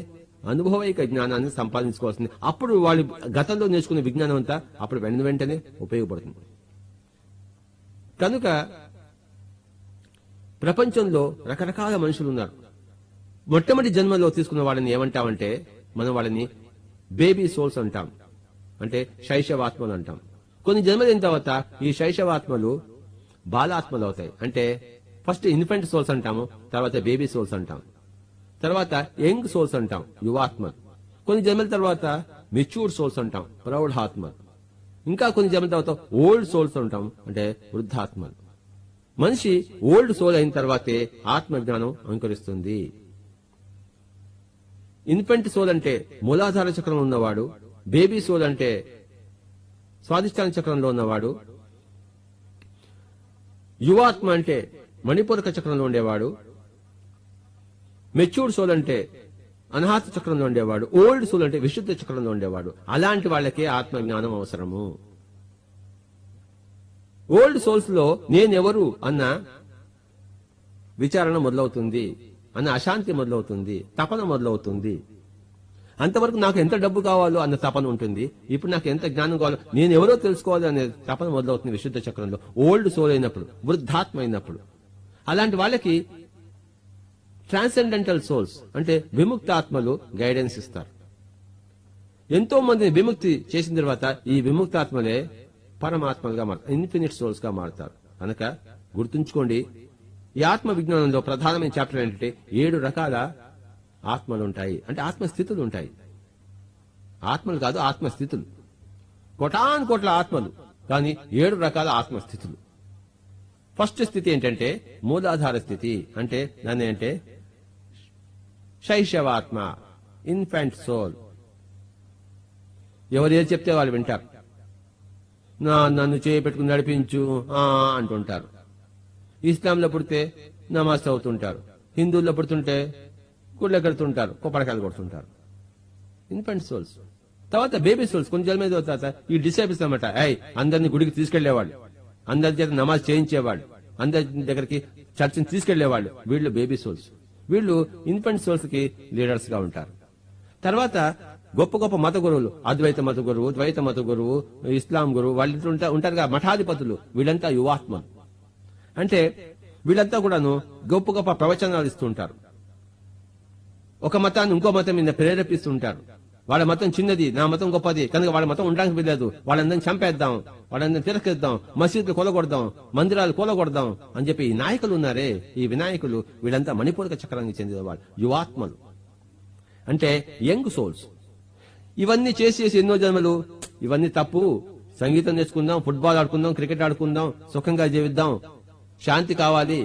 అనుభవైక జ్ఞానాన్ని సంపాదించుకోవాల్సిందే. అప్పుడు వాళ్ళు గతంలో నేర్చుకునే విజ్ఞానం అంతా అప్పుడు వెంటనే ఉపయోగపడుతుంది. కనుక ప్రపంచంలో రకరకాల మనుషులు ఉన్నారు. మొట్టమొదటి జన్మలో తీసుకున్న వాళ్ళని ఏమంటామంటే మనం వాళ్ళని బేబీ సోల్స్ అంటాం, అంటే శైశవాత్మలు అంటాం. కొన్ని జన్మలైన తర్వాత ఈ శైశవాత్మలు బాలాత్మలు అవుతాయి. అంటే ఫస్ట్ ఇన్ఫెంట్ సోల్స్ అంటాము, తర్వాత బేబీ సోల్స్ అంటాం, తర్వాత యంగ్ సోల్స్ అంటాం, యువాత్మలు. కొన్ని జన్మల తర్వాత మెచ్యూర్డ్ సోల్స్ అంటాం, ప్రౌఢాత్మలు. ఇంకా కొన్ని జన్మల తర్వాత ఓల్డ్ సోల్స్ అంటాం, అంటే వృద్ధాత్మలు. మనిషి ఓల్డ్ సోల్ అయిన తర్వాతే ఆత్మజ్ఞానం అంకురిస్తుంది. ఇన్ఫెంట్ సోల్ అంటే మూలాధార చక్రంలో ఉన్నవాడు, బేబీ సోల్ అంటే స్వాధిష్టాన చక్రంలో ఉన్నవాడు, యువాత్మ అంటే మణిపూరక చక్రంలో ఉండేవాడు, మెచ్యూర్డ్ సోల్ అంటే అనాహత చక్రంలో ఉండేవాడు, ఓల్డ్ సోల్ అంటే విశుద్ధ చక్రంలో ఉండేవాడు. అలాంటి వాళ్ళకే ఆత్మజ్ఞానం అవసరము. ఓల్డ్ సోల్స్ లో నేనెవరు అన్న విచారణ మొదలవుతుంది, అన్న అశాంతి మొదలవుతుంది, తపన మొదలవుతుంది. అంతవరకు నాకు ఎంత డబ్బు కావాలో అన్న తపన ఉంటుంది. ఇప్పుడు నాకు ఎంత జ్ఞానం కావాలో, నేను ఎవరో తెలుసుకోవాలి అనే తపన మొదలవుతుంది విశుద్ధ చక్రంలో, ఓల్డ్ సోల్ అయినప్పుడు, వృద్ధాత్మ అయినప్పుడు. అలాంటి వాళ్ళకి ట్రాన్సెండెంటల్ సోల్స్ అంటే విముక్తాత్మలు గైడెన్స్ ఇస్తారు. ఎంతో మందిని విముక్తి చేసిన తర్వాత ఈ విముక్తాత్మలే పరమాత్మలుగా మారుతారు, ఇన్ఫినిట్ సోల్స్ గా మారుతారు. కనుక గుర్తుంచుకోండి, ఈ ఆత్మ విజ్ఞానంలో ప్రధానమైన చాప్టర్ ఏంటంటే 7 రకాల ఆత్మలు ఉంటాయి, అంటే ఆత్మస్థితులు ఉంటాయి. ఆత్మలు కాదు, ఆత్మస్థితులు. కోటాను కోట్ల ఆత్మలు, కానీ 7 రకాల ఆత్మస్థితులు. ఫస్ట్ స్థితి ఏంటంటే మూలాధార స్థితి, అంటే దాన్ని అంటే శైశవాత్మ, ఇన్ఫెంట్ సోల్. ఎవరు ఏది చెప్తే వాళ్ళు వింటారు. నన్ను చేపెట్టుకుని నడిపించు అంటుంటారు. ఇస్లాంలో పుడితే నమాజ్ చదువుతుంటారు, హిందువుల్లో పుడుతుంటే గుళ్ళ కడుతుంటారు, కొబ్బరికాయలు కొడుతుంటారు. Infant souls. తర్వాత బేబీ సోల్స్. కొన్ని జన్మ తర్వాత ఈ డిసైబుల్స్ అన్నమాట. అందరినీ గుడికి తీసుకెళ్లేవాళ్ళు, అందరి చేత నమాజ్ చేయించేవాళ్ళు, అందరి దగ్గరికి చర్చిని తీసుకెళ్లేవాళ్ళు. వీళ్ళు బేబీ సోల్స్. వీళ్ళు ఇన్ఫెంట్ సోల్స్ కి లీడర్స్ గా ఉంటారు. తర్వాత గొప్ప గొప్ప మత గురువులు, అద్వైత మత గురువు, ద్వైత మత గురువు, ఇస్లాం గురువు, వాళ్ళు ఉంటారుగా మఠాధిపతులు. వీళ్ళంతా యువాత్మలు. అంటే వీళ్ళంతా కూడాను గొప్ప గొప్ప ప్రవచనాలు ఇస్తుంటారు. ఒక మతాన్ని ఇంకో మతం మీద ప్రేరేపిస్తుంటారు. వాళ్ళ మతం చిన్నది, నా మతం గొప్పది, కనుక వాళ్ళ మతం ఉండడానికి వీల్లేదు, వాళ్ళందరినీ చంపేద్దాం, వాళ్ళందరినీ తిరస్కరిద్దాం, మసీదులు కూలగొడదాం, మందిరాలు కూలగొడదాం అని చెప్పి ఈ నాయకులు ఉన్నారే, ఈ వినాయకులు, వీళ్ళంతా మణిపూరక చక్రానికి చెందిన వాళ్ళు, యువాత్మలు. అంటే యంగ్ సోల్స్. ఇవన్నీ చేసి ఎన్నో జన్మలు, ఇవన్నీ తప్పు, సంగీతం నేర్చుకుందాం, ఫుట్బాల్ ఆడుకుందాం, క్రికెట్ ఆడుకుందాం, సుఖంగా జీవిద్దాం, శాంతి కావాలి,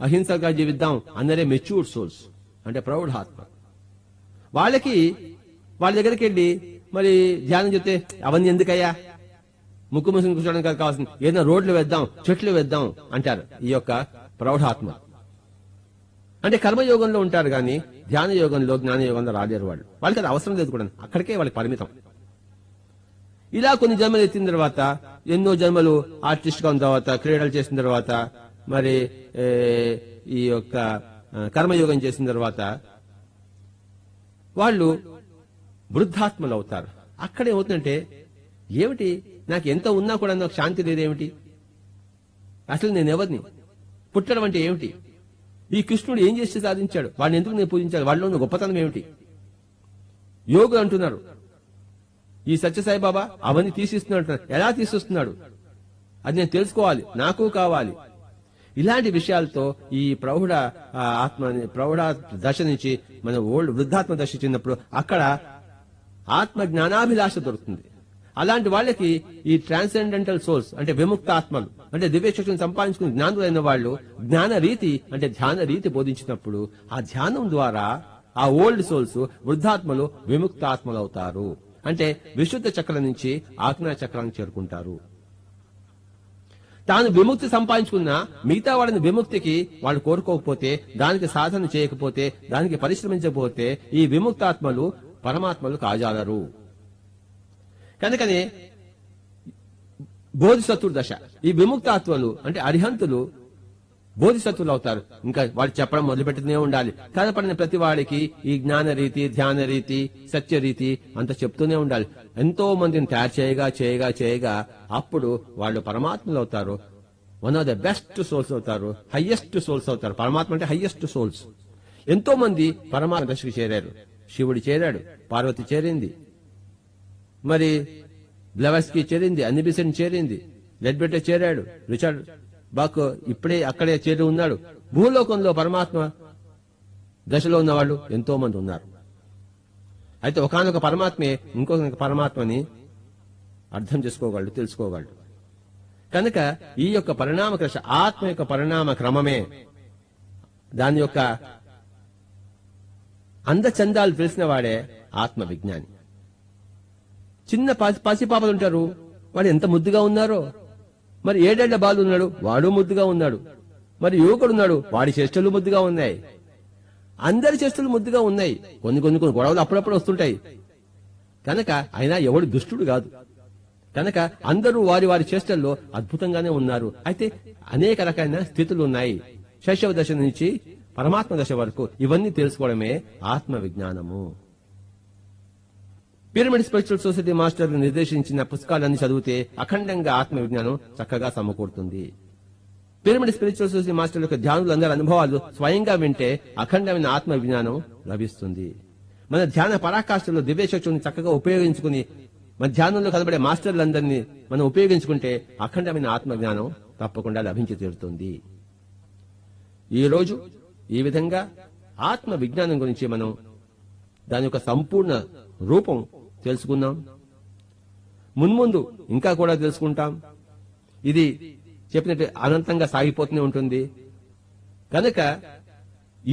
అహింసగా జీవిద్దాం అందరే మెచ్యూర్డ్ సోల్స్, అంటే ప్రౌఢాత్మ. వాళ్ళకి వాళ్ళ దగ్గరికి వెళ్ళి మరి ధ్యానం చెప్తే అవన్నీ ఎందుకయ్యా, ముక్కు ముసుగు కూర్చోడానికి కావాల్సింది, ఏదైనా రోడ్లు వేద్దాం, చెట్లు వేద్దాం అంటారు ఈ యొక్క ప్రౌఢాత్మ. అంటే కర్మయోగంలో ఉంటారు కానీ ధ్యాన యోగంలో జ్ఞాన యోగంలో రాలేరు వాళ్ళు. వాళ్ళకి అది అవసరం లేదు కూడా, అక్కడికే వాళ్ళకి పరిమితం. ఇలా కొన్ని జన్మలు ఎత్తిన తర్వాత, ఎన్నో జన్మలు ఆర్టిస్ట్ గా ఉన్న తర్వాత, క్రీడలు చేసిన తర్వాత, మరి ఈ యొక్క కర్మయోగం చేసిన తర్వాత వాళ్ళు వృద్ధాత్మలు అవుతారు. అక్కడ ఏమవుతుందంటే, ఏమిటి నాకు ఎంత ఉన్నా కూడా నాకు శాంతి లేదేమిటి, అసలు నేను ఎవరిని, పుట్టడం అంటే ఏమిటి, ఈ కృష్ణుడు ఏం చేసి సాధించాడు, వాడిని ఎందుకు నేను పూజించాలి, వాళ్ళలో ఉన్న గొప్పతనం ఏమిటి. యోగులు అంటున్నారు ఈ సత్యసాయిబాబా అవన్నీ తీసిస్తున్నాడు అంటున్నారు. ఎలా తీసిస్తున్నాడు అది నేను తెలుసుకోవాలి, నాకు కావాలి. ఇలాంటి విషయాలతో ఈ ప్రౌఢ దశ నుంచి మన వృద్ధాత్మ దశ చెందినప్పుడు అక్కడ ఆత్మ జ్ఞానాభిలాష దొరుకుతుంది. అలాంటి వాళ్ళకి ఈ ట్రాన్సెండెంటల్ సోల్స్ అంటే విముక్త ఆత్మలు అంటే దివ్యశక్తిని సంపాదించుకుని జ్ఞానులైన వాళ్ళు జ్ఞాన రీతి అంటే ధ్యాన రీతి బోధించినప్పుడు ఆ ధ్యానం ద్వారా ఆ ఓల్డ్ సోల్స్ వృద్ధాత్మలు విముక్త ఆత్మలు అవుతారు. అంటే విశుద్ధ చక్రం నుంచి ఆజ్ఞా చక్రానికి చేరుకుంటారు. తాను విముక్తి సంపాదించుకున్న మిగతా వాళ్ళని విముక్తికి వాళ్ళు కోరుకోకపోతే, దానికి సాధన చేయకపోతే, దానికి పరిశ్రమించకపోతే ఈ విముక్తాత్మలు పరమాత్మలు కాజాలరు. కనుకనే బోధిసత్వుడు దశ ఈ విముక్తాత్మలు అంటే అరిహంతులు బోధిసత్వులు అవుతారు. ఇంకా వాడు చెప్పడం మొదలుపెట్టుతూనే ఉండాలి. కనపడిన ప్రతి వాడికి ఈ జ్ఞాన రీతి, ధ్యాన రీతి, సత్య రీతి అంత చెప్తూనే ఉండాలి. ఎంతో మందిని తయారు చేయగా అప్పుడు వాళ్ళు పరమాత్మలు అవుతారు. One of the best souls అవుతారు, హైయెస్ట్ సోల్స్ అవుతారు. పరమాత్మ అంటే హైయెస్ట్ సోల్స్. ఎంతో మంది పరమాత్మ దశకు చేరారు. శివుడు చేరాడు, పార్వతి చేరింది, మరి బ్లెవస్కీ చేరింది, అన్నిబిసెంట్ చేరింది, లెడ్బెటర్ చేరాడు, రిచర్డ్ బాక్ ఇప్పుడే అక్కడే చేరి ఉన్నాడు. భూలోకంలో పరమాత్మ దశలో ఉన్న వాళ్ళు ఎంతో మంది ఉన్నారు. అయితే ఒకనొక పరమాత్మే ఇంకొక పరమాత్మని అర్థం చేసుకోగలడు, తెలుసుకోగలడు. కనుక ఈ యొక్క పరిణామ క్రమ ఆత్మ యొక్క పరిణామ క్రమమే దాని యొక్క అందచందాలు తెలిసిన వాడే ఆత్మ విజ్ఞాని. చిన్న పసిపాపలు ఉంటారు, వాడు ఎంత ముద్దుగా ఉన్నారో. మరి 7 ఏళ్ల బాలు ఉన్నాడు, వాడు ముద్దుగా ఉన్నాడు. మరి యువకుడు ఉన్నాడు, వాడి చేష్టలు ముద్దుగా ఉన్నాయి. అందరి చేష్టలు ముద్దుగా ఉన్నాయి. కొన్ని గొడవలు అప్పుడప్పుడు వస్తుంటాయి. కనుక అయినా ఎవడు దుష్టుడు కాదు. కనుక అందరూ వారి చేష్టల్లో అద్భుతంగానే ఉన్నారు. అయితే అనేక రకాలైన స్థితులు ఉన్నాయి. శైశవ దశ నుంచి పరమాత్మ దశ వరకు ఇవన్నీ తెలుసుకోవడమే ఆత్మ విజ్ఞానము. పిరమిడ్ స్పిరిచువల్ సొసైటీ మాస్టర్లు నిర్దేశించిన పుస్తకాలన్నీ చదివితే అఖండంగా ఆత్మ విజ్ఞానం చక్కగా సమకూరుతుంది. పిరమిడ్ స్పిరిచువల్ సొసైటీ మాస్టర్ల యొక్క ధ్యానులందరి అనుభవాలు స్వయంగా వింటే అఖండమైన ఆత్మ విజ్ఞానం లభిస్తుంది. మన ధ్యాన పరాకాష్ఠలో దివ్యశక్తిని చక్కగా ఉపయోగించుకుని మన ధ్యానంలో కనబడే మాస్టర్లందరినీ మనం ఉపయోగించుకుంటే అఖండమైన ఆత్మ జ్ఞానం తప్పకుండా లభించి తీరుతుంది. ఈ రోజు ఈ విధంగా ఆత్మ విజ్ఞానం గురించి మనం దాని యొక్క సంపూర్ణ రూపం తెలుసుకున్నాం. మున్ముందు ఇంకా కూడా తెలుసుకుంటాం. ఇది చెప్పినట్టు అనంతంగా సాగిపోతూనే ఉంటుంది. కనుక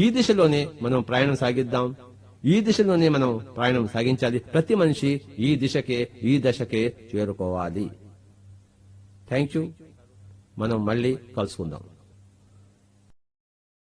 ఈ దిశలోనే మనం ప్రయాణం సాగిద్దాం. ఈ దిశలోనే మనం ప్రయాణం సాగించాలి. ప్రతి మనిషి ఈ దశకే చేరుకోవాలి. Thank you. మనం మళ్ళీ కలుసుకుందాం.